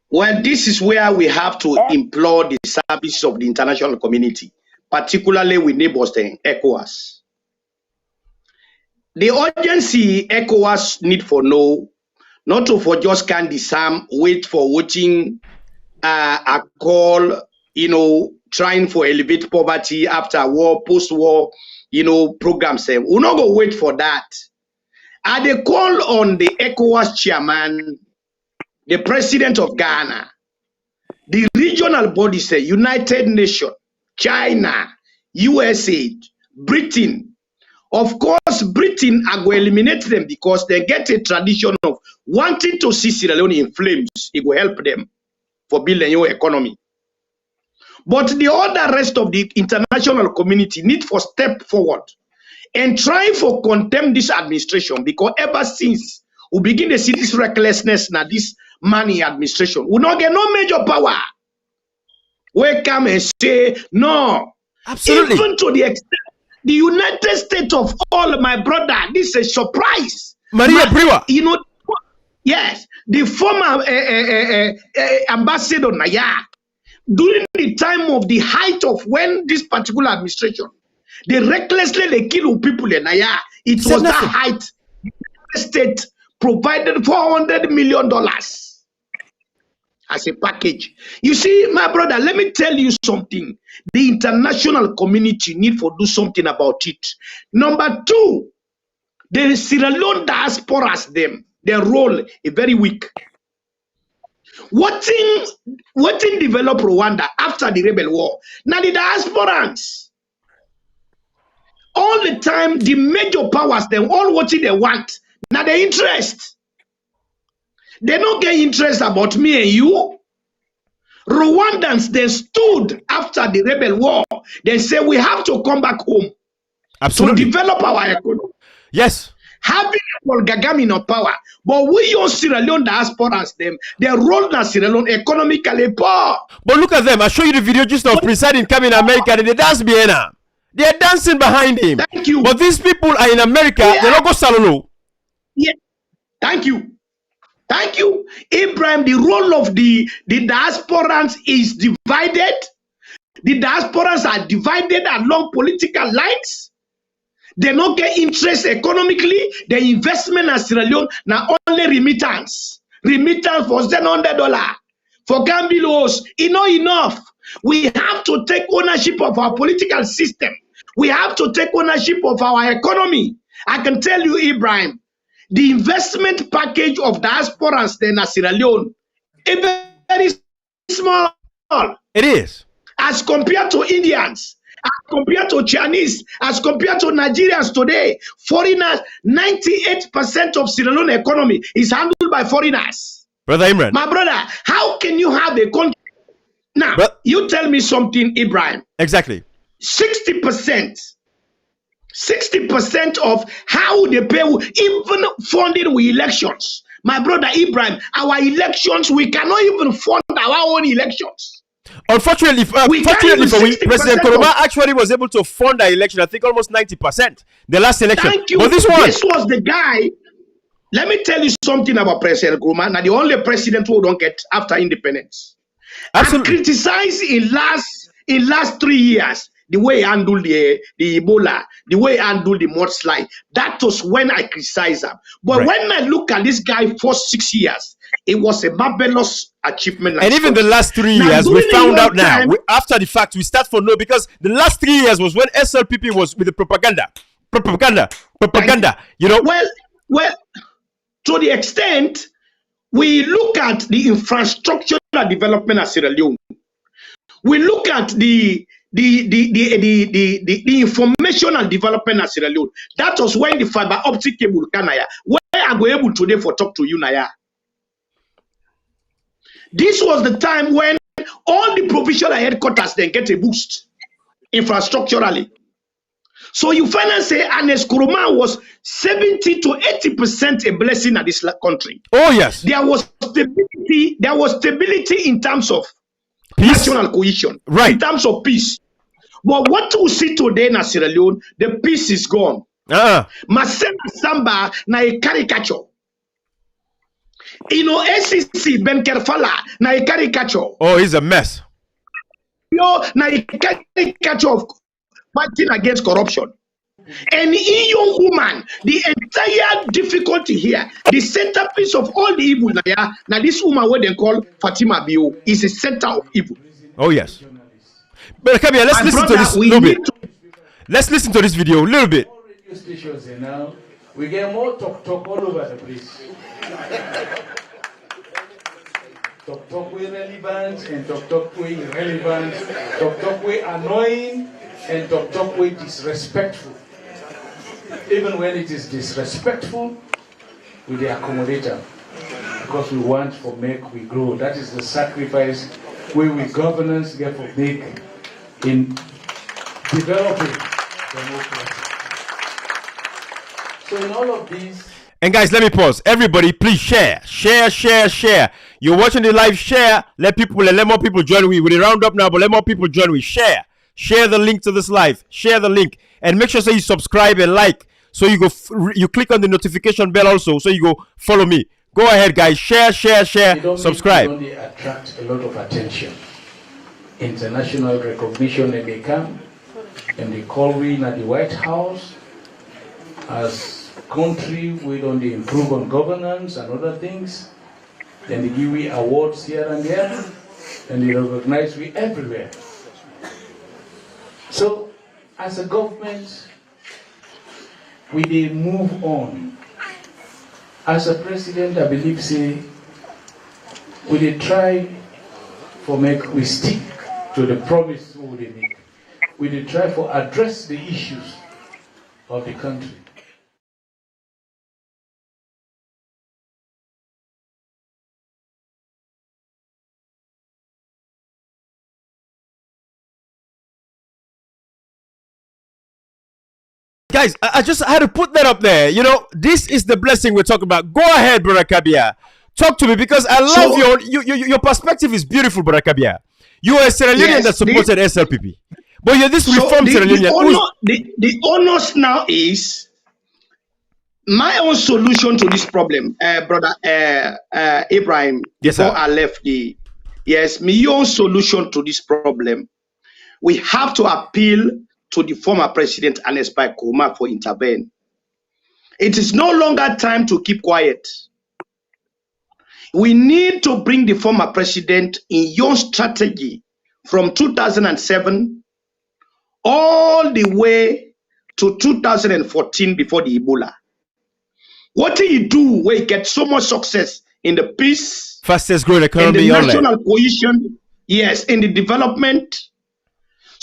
Well, this is where we have to implore the service of the international community, particularly with neighbors and ECOWAS. The urgency ECOWAS need for not to for just can disarm, wait for watching a call, trying for elevate poverty after war, post-war, programs. We're not going to wait for that. And they call on the ECOWAS chairman, the president of Ghana, the regional bodies, United Nations, China, USA, Britain. Of course, Britain are going to eliminate them because they get a tradition of wanting to see Sierra Leone in flames. It will help them for building your economy. But the other rest of the international community need for step forward and try for condemn this administration, because ever since we begin to see this recklessness now, this money administration, we not get no major power. We come and say no. Absolutely. Even to the extent the United States of all, my brother, this is a surprise. Maria Brewer. Yes, the former ambassador Naya, during the time of the height of when this particular administration, they recklessly they kill people in Naya. It was that height. The state provided $400 million as a package. You see, my brother, let me tell you something. The international community need to do something about it. Number two, the Sierra Leone diasporas, their role is very weak. What in develop Rwanda after the rebel war? Now the diasporans, all the time, the major powers, they all what they want. Now the interest. They don't get interest about me and you. Rwandans, they stood after the rebel war. They say we have to come back home. Absolutely. To develop our economy. Yes. Having Paul Kagame in power, but we use Sierra Leone diasporas, their role in Sierra Leone economically poor. But look at them. I'll show you the video just of presiding coming in America and they dance behind him. They're dancing behind him. Thank you. But these people are in America, Yeah. they don't go salolo. Yeah. Thank you. Thank you. Ibrahim, the role of the diasporans is divided. The diasporans are divided along political lines. They don't get interest economically. The investment in Sierra Leone now only remittance. Remittance for $700. For Gambilos, enough. We have to take ownership of our political system. We have to take ownership of our economy. I can tell you, Ibrahim, the investment package of diasporans in Sierra Leone is very small. It is. As compared to Indians, as compared to Chinese, as compared to Nigerians today, foreigners, 98% of Sierra Leone economy is handled by foreigners. Brother Imran. My brother, how can you have a country? Now, you tell me something, Ibrahim. Exactly. 60% of how they pay, even funding with elections. My brother Ibrahim, our elections, we cannot even fund our own elections. Unfortunately, fortunately for we, President Koroma actually was able to fund the election, I think almost 90%, the last election. Thank you. But this was the guy. Let me tell you something about President Koroma. Now, the only president who don't get after independence. Absolutely. I criticized in last 3 years the way he handled the Ebola, the way he handled the mudslide. That was when I criticized him. But when I look at this guy for 6 years, it was a marvelous achievement. And even the last 3 years, we found out now, after the fact, we start for no, because the last 3 years was when SLPP was with the propaganda. You know? Well, to the extent, we look at the infrastructural development of Sierra Leone. We look at the informational development of Sierra Leone. That was when the fiber optic cable came. Where are we able today for talk to you, Naya? This was the time when all the provincial headquarters then get a boost infrastructurally. So you finally say Ernest Koroma was 70 to 80% a blessing at this country. Oh yes. There was stability in terms of national cohesion, right, in terms of peace. But what we see today in Sierra Leone, the peace is gone. Masema Samba na a caricature. You know, ACC Ben Kerfala na a caricature. Oh, he's a mess. Yo, na a caricature of fighting against corruption. And in young woman, the entire difficulty here, the centerpiece of all the evil now this woman, what they call Fatima Bio, is a center of evil. Oh yes. But Kabia, let's listen to this a little bit. Let's listen to this video a little bit. Radio stations and now we get more talk all over the place. Talk way relevant and talk way irrelevant. Talk way annoying and talk way disrespectful. Even when it is disrespectful, we the accommodator because we want for make we grow. That is the sacrifice we governance get for make in developing democracy. So in all of these. And guys, let me pause. Everybody, please share. You're watching the live, share. Let more people join. We round up now, but let more people join. We share the link to this live. Share the link, and make sure you subscribe and like. So you you click on the notification bell also. So you go follow me. Go ahead, guys. Share. Subscribe. They attract a lot of attention. International recognition, and they come and they call we at the White House as country we don't improve on governance and other things. Then they give we awards here and there, and they recognize we everywhere. So as a government, we dey move on. As a president, I believe say we dey try for make we stick to the promise we dey make. We dey try for address the issues of the country. Guys, I just had to put that up there. You know, this is the blessing we're talking about. Go ahead, Brother Kabia. Talk to me because I love your perspective is beautiful, Brother Kabia. You are a Sierra Leonean that supported SLPP. But you're this reformed Sierra Leonean. The honors now is my own solution to this problem, Brother Ibrahim. Yes, sir. Before I left my own solution to this problem, we have to appeal to the former president, Ernest Bai Koroma, for intervene. It is no longer time to keep quiet. We need to bring the former president in your strategy from 2007 all the way to 2014 before the Ebola. What did he do where he get so much success in the peace, fastest growing economy, in the national cohesion, yes, in the development?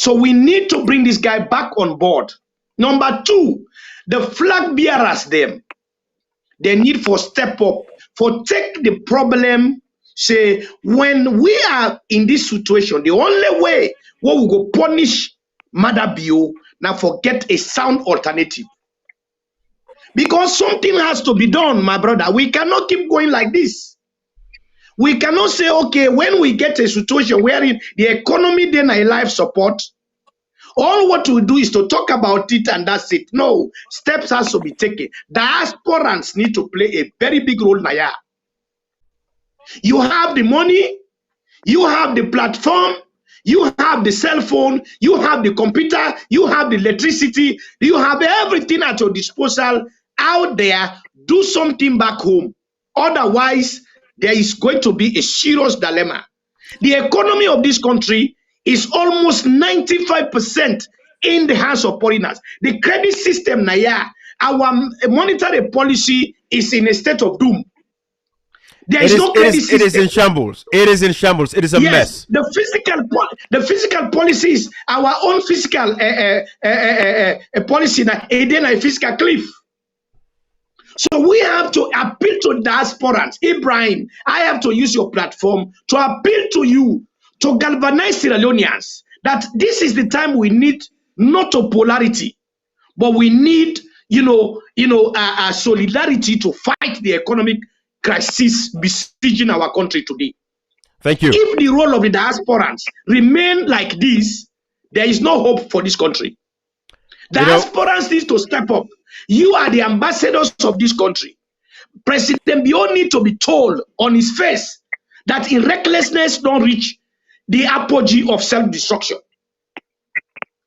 So we need to bring this guy back on board. Number two, the flag bearers them. They need for step up, for take the problem, say, when we are in this situation, the only way we will go punish Mother Bio, now forget a sound alternative. Because something has to be done, my brother. We cannot keep going like this. We cannot say, okay, when we get a situation wherein the economy then a life support, all what we do is to talk about it and that's it. No, steps has to be taken. Diasporans need to play a very big role now. You have the money, you have the platform, you have the cell phone, you have the computer, you have the electricity, you have everything at your disposal out there. Do something back home. Otherwise, there is going to be a serious dilemma. The economy of this country is almost 95% in the hands of foreigners. The credit system, Naya, our monetary policy is in a state of doom. There is no credit system. It is in shambles. It is in shambles. It is a mess. The physical policies, our own fiscal policy, and then a fiscal cliff. So we have to appeal to diasporans. Ibrahim, I have to use your platform to appeal to you, to galvanize Sierra Leoneans, that this is the time we need not a polarity, but we need, a solidarity to fight the economic crisis besieging our country today. Thank you. If the role of the diasporans remain like this, there is no hope for this country. Diasporans need to step up. You are the ambassadors of this country. President Bio need to be told on his face that in recklessness don't reach the apogee of self-destruction.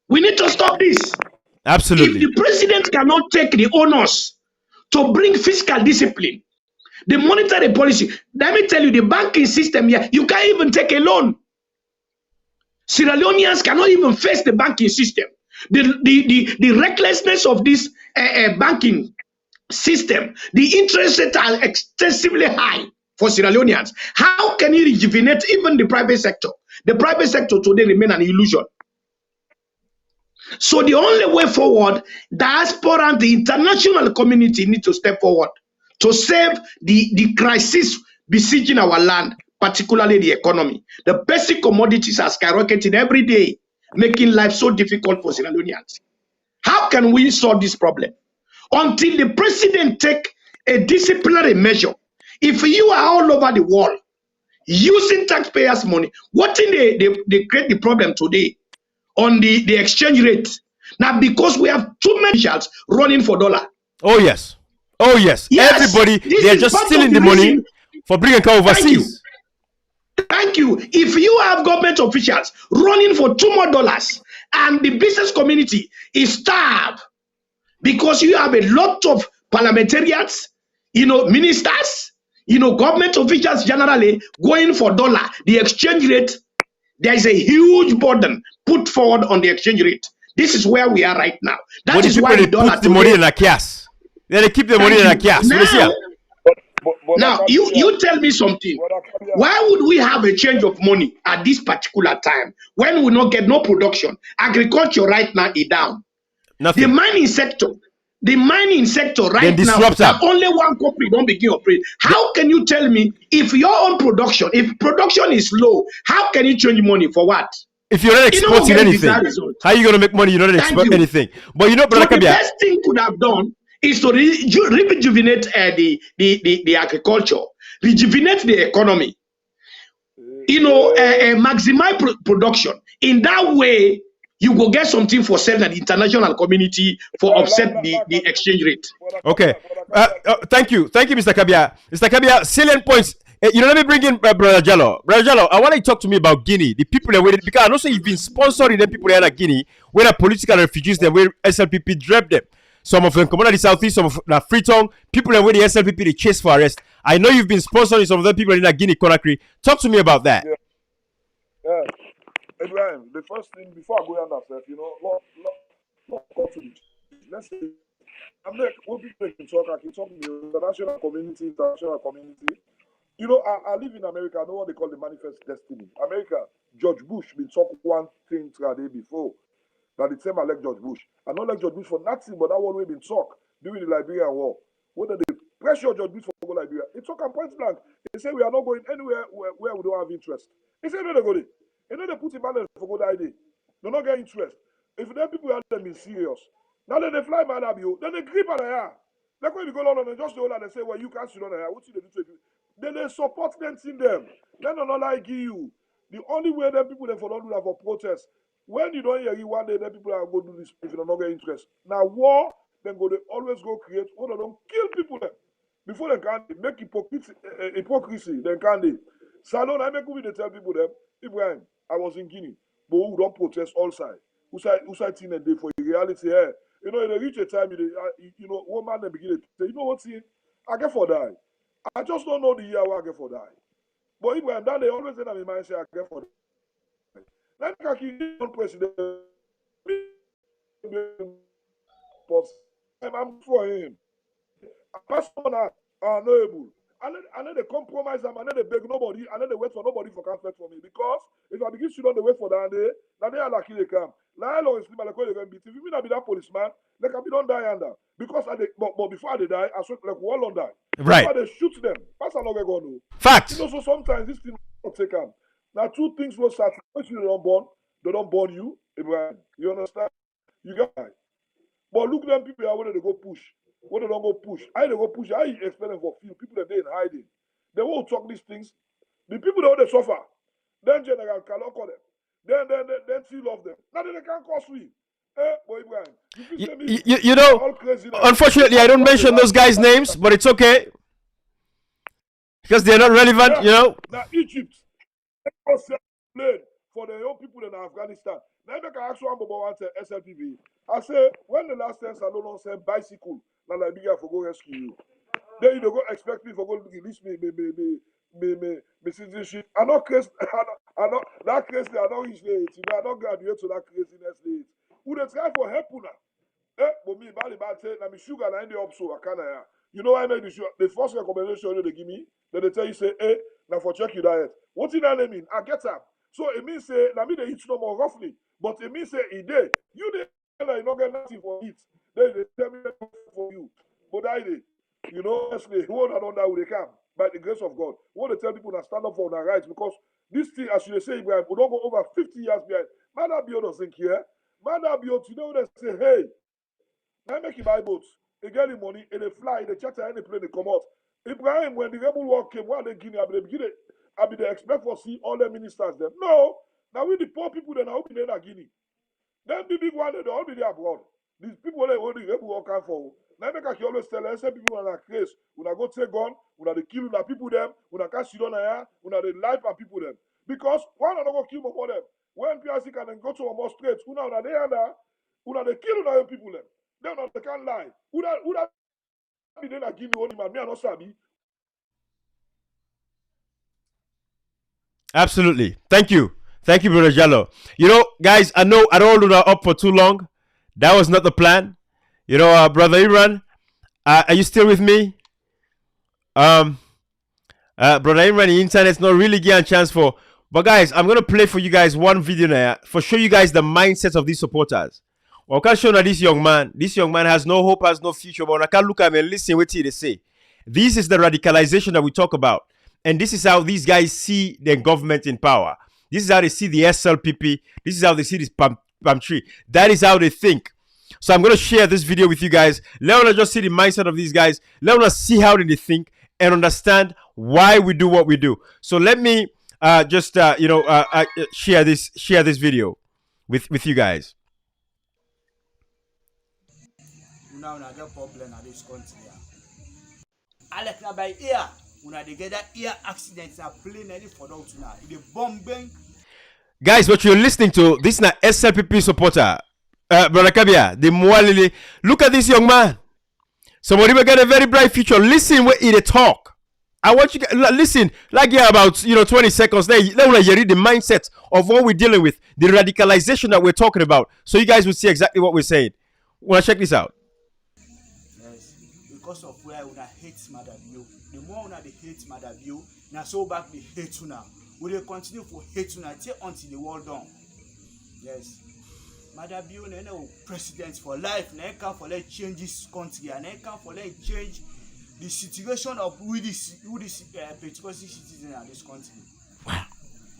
We need to stop this. Absolutely. If the president cannot take the onus to bring fiscal discipline, the monetary policy, let me tell you, the banking system here, you can't even take a loan. Sierra Leoneans cannot even face the banking system. The recklessness of this banking system, the interest rates are excessively high for Sierra Leoneans. How can you rejuvenate even the private sector? The private sector today remain an illusion. So the only way forward, diaspora and the international community need to step forward to save the crisis besieging our land, particularly the economy. The basic commodities are skyrocketing every day, making life so difficult for Sierra Leoneans. How can we solve this problem? Until the president take a disciplinary measure. If you are all over the world using taxpayers' money, what in they create the problem today on the exchange rate? Now, because we have too many officials running for dollar. Oh yes. Oh yes. Yes, Everybody, they're just stealing the money for bringing car overseas. Thank you. If you have government officials running for $2 more and the business community is starved because you have a lot of parliamentarians, ministers, government officials generally going for dollar, the exchange rate, there is a huge burden put forward on the exchange rate. This is where we are right now. That is why they the dollar put the money in a cash. They keep the money in a cash. Now, you tell me something. Why would we have a change of money at this particular time when we not get no production? Agriculture right now is down. Nothing. The mining sector right now, only one company don't begin operate. How can you tell me if your own production, if production is low, how can you change money for what? If you're not exporting anything, how are you going to make money? You're not exporting anything. But Brother Kabia, the best thing could have done is to rejuvenate the agriculture, rejuvenate the economy, maximize production. In that way, you will get something for selling at the international community for offset the exchange rate. Okay. Thank you, Mr. Kabia. Mr. Kabia, salient points. Let me bring in Brother Jallo. Brother Jallo, I want you to talk to me about Guinea. The people that waited, because I know you've been sponsoring the people there at Guinea, where the political refugees, there where SLPP dragged them. Some of them come out of the southeast, some of them Freetown. People that where the SLPP they chase for arrest. I know you've been sponsoring some of the people in that Guinea Conakry. Talk to me about that. Yeah. Ibrahim, the first thing before I go on that stuff, let's say I'm like what people can talk, I can talk to the international community. I live in America, I know what they call the manifest destiny. America, George Bush been talking one thing the day before. That the same I like George Bush. I don't like George Bush for nothing, but that one we been talk during the Liberian War. Whether they pressure George Bush for go Liberia, it took them point blank. They say we are not going anywhere where we don't have interest. He said no, they go there. And then they put him on for good idea. They don't get interest. If them people have them been serious, now then they fly man up you, then they grip on the air. Like when you go on and just the and they say, well, you can't sit on the air. What do they do to you? Then they support them in them. Then they not like you. The only way them people they for don't do that for protest. When you don't hear you one day, then people are going to do this if you don't get interest. Now war, then they always go create, they don't kill people them. Before they can make hypocrisy, then can they? Salon, I make they tell people them, Ibrahim, I was in Guinea, but who don't protest all sides. Who side in a day for reality here. They reach a time, one man they begin to say, what's here? I get for die. I just don't know the year where I get for die. But Ibrahim, that they always say that in mind say I get for die. Like I keep president, I'm for him. Personal are knowable. I know they compromise them, I know they beg nobody, I know they wait for nobody for comfort for me. Because if I begin to don't wait for that day, now they are lucky they come. Now I always sleep like they can beat. If you mean I be that policeman, like I be don't die under. Because but before they die, I swear like wall on die. Right. Before they shoot them, that's not going to know. Facts. So sometimes this thing will take them. Now two things will start. When you they don't born you, Ibrahim. You understand? You got it. But look them people are where they go push. When they don't go push, I they go push. I expect them for few people that they in hiding. They won't talk these things. The people that they suffer, then General Kalon call them. Then still love them. Now they can't cause we. Boy, Ibrahim. You know, unfortunately, I don't mention those guys' names, but it's okay. Because they're not relevant, yeah. You know. Now Egypt, for the young people in Afghanistan. Now I can ask one about SLPP. I say, when the last time Salon said bicycle, now I begin for go rescue you. Then you don't go expect me for go release me citizenship. I'm not crazy. I'm not that crazy. I don't reach late. You know, I don't graduate to that craziness late. Who they try for help now? But me, bad say, now me sugar na end up so I can't. You know why I make the sugar? The first recommendation they give me, then they tell you say, hey, now for check your diet. What did that mean? I get up. So it means say, now me they eat no more roughly, but it means say a day you they not get nothing for it. Then they tell me for you, but I did. You know, honestly, who would have done that would they come by the grace of God? What they tell people to stand up for their rights because this thing, as you say, Ibrahim, we don't go over 50 years behind. Man, that be doesn't care. Man, that be you know they say, hey. Now make you buy boats. They get the money, and they fly, they charter, and they plane, they come out. Ibrahim, when the rebel war came, what they give me, I be they expect for see all the ministers them. No, now we the poor people that are in Guinea. Them the big one, they all be there abroad. These people that want the rebel war come for. Now make I always tell us, people are like crazy. When I go take gun, when they kill the people them, when I can't sit on here, when they life and people them. Because one I don't go kill more them. When PRC can then go to a more straight, una they under, una they kill the people them. They can't lie. Who that be then I give you only man? Me I not sabi. Absolutely. Thank you, Brother Jallo. You know, guys, I know I don't want to up for too long. That was not the plan. You know, Brother Imran, are you still with me? Brother Imran, the internet's not really getting a chance for. But guys, I'm gonna play for you guys one video now for show you guys the mindset of these supporters. Well, I can show now this young man. This young man has no hope, has no future. But I can look at him and listen what they say. This is the radicalization that we talk about. And this is how these guys see the government in power. This is how they see the SLPP. This is how they see this palm tree. That is how they think. So I'm going to share this video with you guys. Let us just see the mindset of these guys. Let us see how they think and understand why we do what we do. So let me share this video with you guys. Now get problem at this country. Alex na by ear, una dey get that ear accidents na plane any for out now. The bombing. Guys, what you're listening to, this is not SLPP supporter. Brother Kabia, the Mwalili. Look at this young man. Somebody will get a very bright future. Listen when he talk. I want you to listen, like about 20 seconds. Let me read the mindset of what we're dealing with, the radicalization that we're talking about. So you guys will see exactly what we're saying. Wanna check this out? Because of where una hate Madabio, the more una they hate Madabio, now so back they hate una. We will continue for hate una until the world done. Yes. Madabio no president for life, na can for let change this country, and can for let change the situation of who this Ploitical citizen in this country. Wow.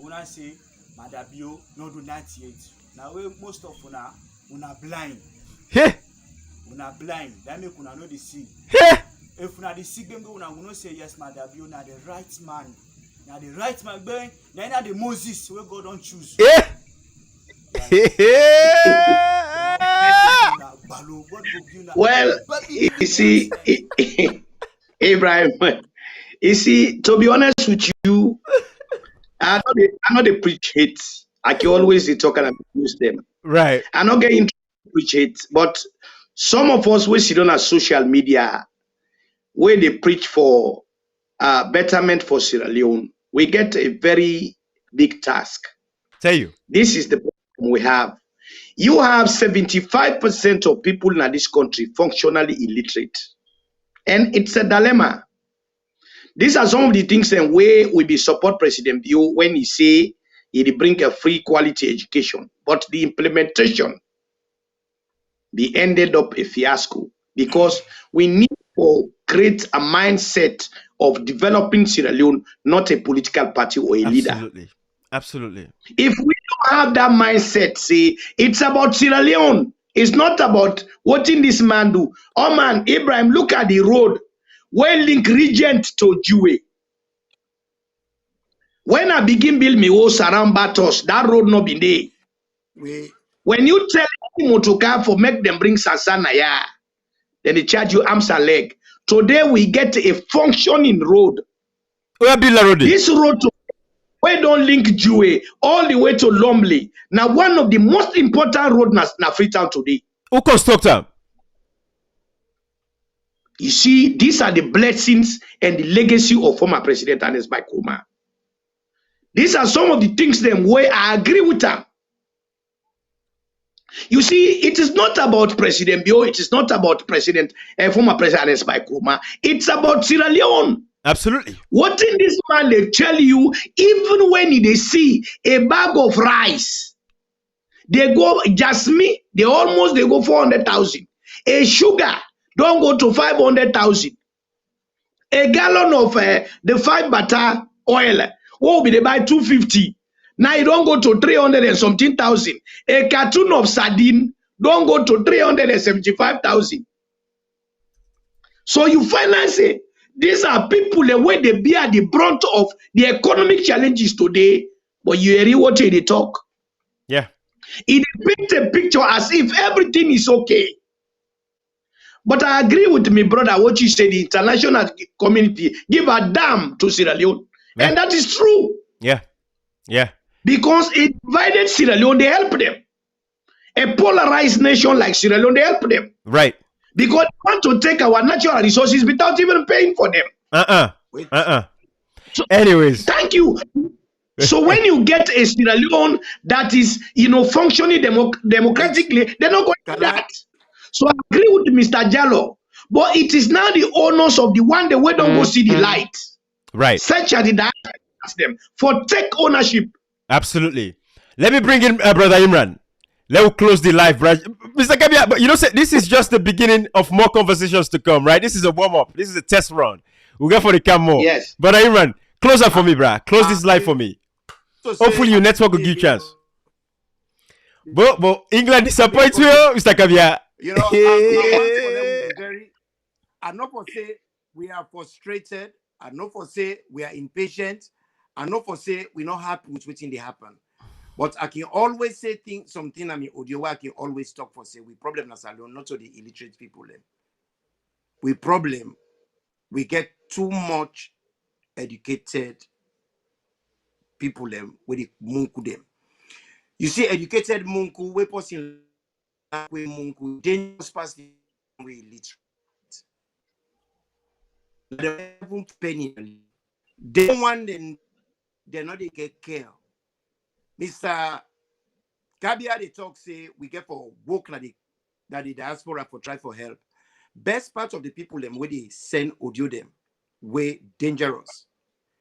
Una say Madabio no do 98. Now we most of una blind. Hey. Una blind, that make una know the see. If una the see them go, una will not say yes, Madabio, na the right man. Now the right man, going, now the Moses where God don't choose. Well, you see, Abraham, you see, to be honest with you, I know they preach hate. I can always talk and abuse them. Right. I'm not getting to preach hate, but some of us we sit on our social media where they preach for betterment for Sierra Leone. We get a very big task. Tell you. This is the problem we have. You have 75% of people in this country functionally illiterate. And it's a dilemma. These are some of the things and way we be support President Bio when he say he bring a free quality education. But the implementation be ended up a fiasco because we need to create a mindset of developing Sierra Leone, not a political party or a leader. Absolutely. If we don't have that mindset, say it's about Sierra Leone. It's not about what in this man do. Oh man, Ibrahim, look at the road where link Regent to Dewey. When I begin build me house around Batos, that road not been there. When you tell motocar for make them bring Sasana, yeah, then they charge you arms and leg. Today we get a functioning road. This road to we don't link Jue all the way to Lumley. Now one of the most important roads na Freetown today. Who constructor? You see, these are the blessings and the legacy of former President Ernest Bai Koroma. These are some of the things them where I agree with them. You see, it is not about President Bio, it is not about former President Ernest Bai Koroma. It's about Sierra Leone. Absolutely. What in this man they tell you, even when they see a bag of rice, they go Jasmine, they go 400,000. A sugar don't go to 500,000. A gallon of the 5 butter oil, what will they buy 250? Now you don't go to 300 and something thousand. A carton of sardine don't go to 375,000. So you finance it. These are people the way they bear the brunt of the economic challenges today, but you hear what they talk. Yeah. It paints a picture as if everything is okay. But I agree with me, brother, what you said, the international community give a damn to Sierra Leone. Yeah. And that is true. Yeah. Yeah. Because it divided Sierra Leone, they help them. A polarized nation like Sierra Leone, they help them. Right. Because they want to take our natural resources without even paying for them. So, anyways. Thank you. So when you get a Sierra Leone that is, functioning democratically, they're not going to do that. So I agree with Mr. Jallo. But it is now the owners of the one that we don't go see the light. Right. Such as the them for take ownership. Absolutely. Let me bring in Brother Imran. Let me close the live, bro. Mr. Kabia, but this is just the beginning of more conversations to come, right? This is a warm-up. This is a test run. We'll get for the cam more. Yes. Brother Imran, close up for me, bro. Close this live for me. Hopefully your network will give you a chance. But England disappoints you, Mr. Kabia. I'm not for say we are frustrated. I'm not for say we are impatient. I'm not for say we're not happy with what's in the happen. But I can always say something. I mean, audio. I can always talk for say we problem na salon, not to the illiterate people. We problem. We get too much educated people with the munku them. You see, educated munku we person we munku dangerous past we illiterate. They don't penny. They want them. They not they get care. Mr. Kabia they talk say we get for work that the diaspora for try for help. Best part of the people them where they send audio them way dangerous.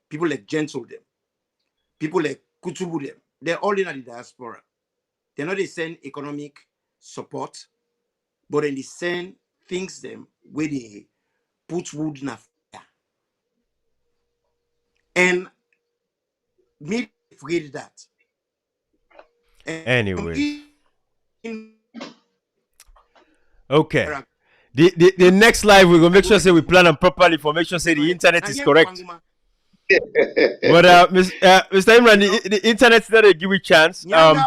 People like gentle them. People like kutubu them. They're all in the diaspora. They know they send economic support, but then they send things them where they put wood in a fire. And me afraid that. Anyways. Okay. The next live we're gonna make sure say we plan them properly for make sure say the internet is correct. But Mr. Imran, the internet's not a give you chance. Can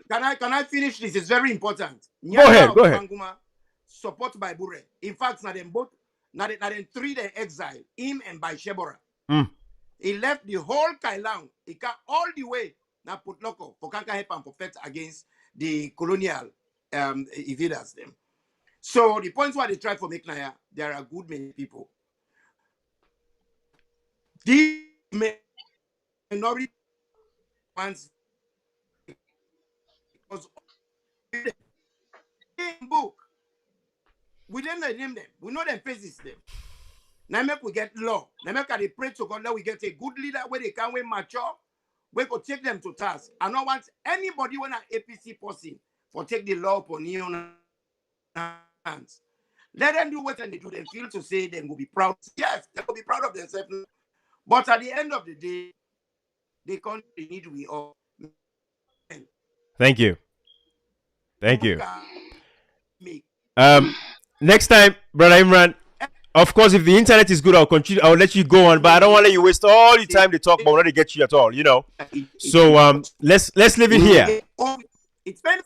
I finish this? It's very important. Go ahead. Panguma, support by Bure. In fact, now them both, now them three they exile him and by Shebora. He left the whole Kailang. He got all the way now put loco for Kanka help and perfect against the colonial invaders them. So the points why they try for make now, there are good many people. These minority ones because in book we don't name them. We know them faces them. Now make we get law. Now make they pray to God that we get a good leader where they can mature. We could take them to task. I don't want anybody when an APC person for take the law upon your hands. Let them do what they do. They feel to say they will be proud. Yes, they will be proud of themselves. But at the end of the day, they country need we all. Thank you. Next time, Brother Imran, Of course, if the internet is good, I'll continue. I'll let you go on, but I don't want to let you waste all the time to talk about not to get you at all. So let's leave it here. It's very.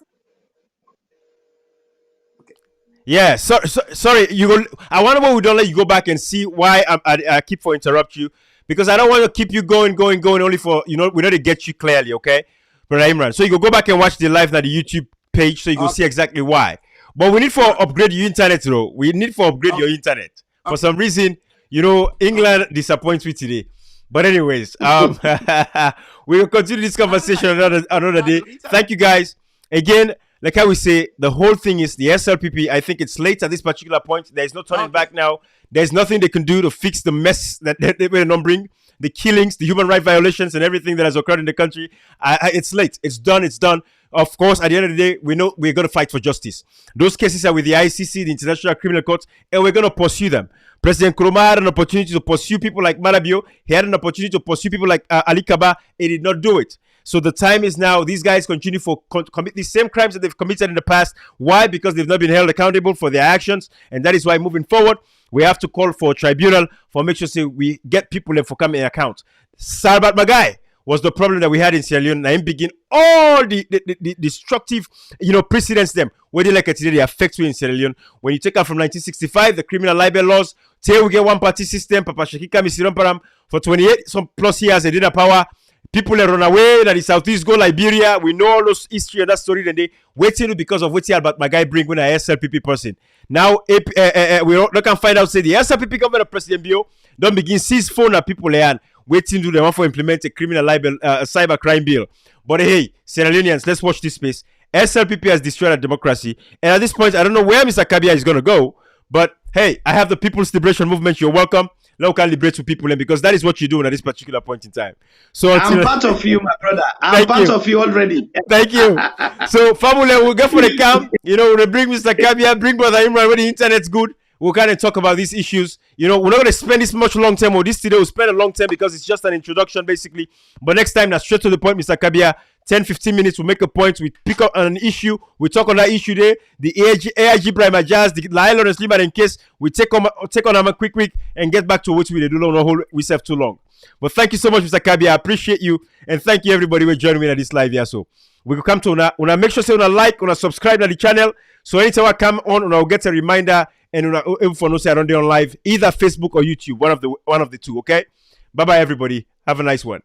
Yeah, sorry. You go. I wonder why we don't let you go back and see why I keep for interrupt you, because I don't want to keep you going only for we know to get you clearly, okay, Brother Imran. So you go back and watch the live at the YouTube page, so you can see exactly why. But we need for upgrade your internet, though. We need for upgrade your internet. For some reason, England disappoints me today. But anyways, we will continue this conversation another day. Thank you guys again. Like how we say, the whole thing is the SLPP. I think it's late at this particular point. There's no turning back now. There's nothing they can do to fix the mess that they will not bring, the killings, the human rights violations, and everything that has occurred in the country. It's late. It's done. It's done. Of course, at the end of the day, we know we're going to fight for justice. Those cases are with the ICC, the International Criminal Court, and we're going to pursue them. President Nkrumah had an opportunity to pursue people like Marabio. He had an opportunity to pursue people like Ali Kaba. He did not do it. So the time is now. These guys continue to commit the same crimes that they've committed in the past. Why? Because they've not been held accountable for their actions. And that is why moving forward, we have to call for a tribunal for make sure we get people for coming in account. Sarbat Magai was the problem that we had in Sierra Leone. And begin all the destructive, precedents them. Where they like it today, they affect you in Sierra Leone. When you take out from 1965, the criminal libel laws, today we get one party system, Papa Shekika Misiromparam, for 28 some plus years they did a power. People that run away, that is Southeast go Liberia. We know all those history and that story. Then they waiting because of what Albert Magai bring when a SLPP person. Now we can find out say the SLPP government of President Bio don't begin seize phone at people and waiting to them for implement a criminal libel cyber crime bill. But hey, Sierra Leoneans, let's watch this space. SLPP has destroyed our democracy, and at this point, I don't know where Mr. Kabia is going to go. But hey, I have the People's Liberation Movement. You're welcome. Local liberate to people, and because that is what you're doing at this particular point in time. So I'm part of you, my brother. I'm part of you already. Thank you. So, Famula, we'll go for the camp. We'll bring Mr. Kabia, bring Brother Imran when the internet's good. We'll kind of talk about these issues. We're not going to spend this much long term, or this today we'll spend a long time because it's just an introduction, basically. But next time, that's straight to the point, Mr. Kabia. 10-15 minutes, we'll make a point. We pick up on an issue. We talk on that issue there. The AIG Brian Majaz, the Laila and Sliman in case we take on them a quick and get back to what we do. Don't hold we serve too long. But thank you so much, Mr. Kabia. I appreciate you. And thank you, everybody, for joining me at this live here. So we will come to una make sure say una like, una subscribe to the channel. So anytime I come on, una will get a reminder and una for no say I don't do on live, either Facebook or YouTube, one of the two, okay? Bye-bye, everybody. Have a nice one.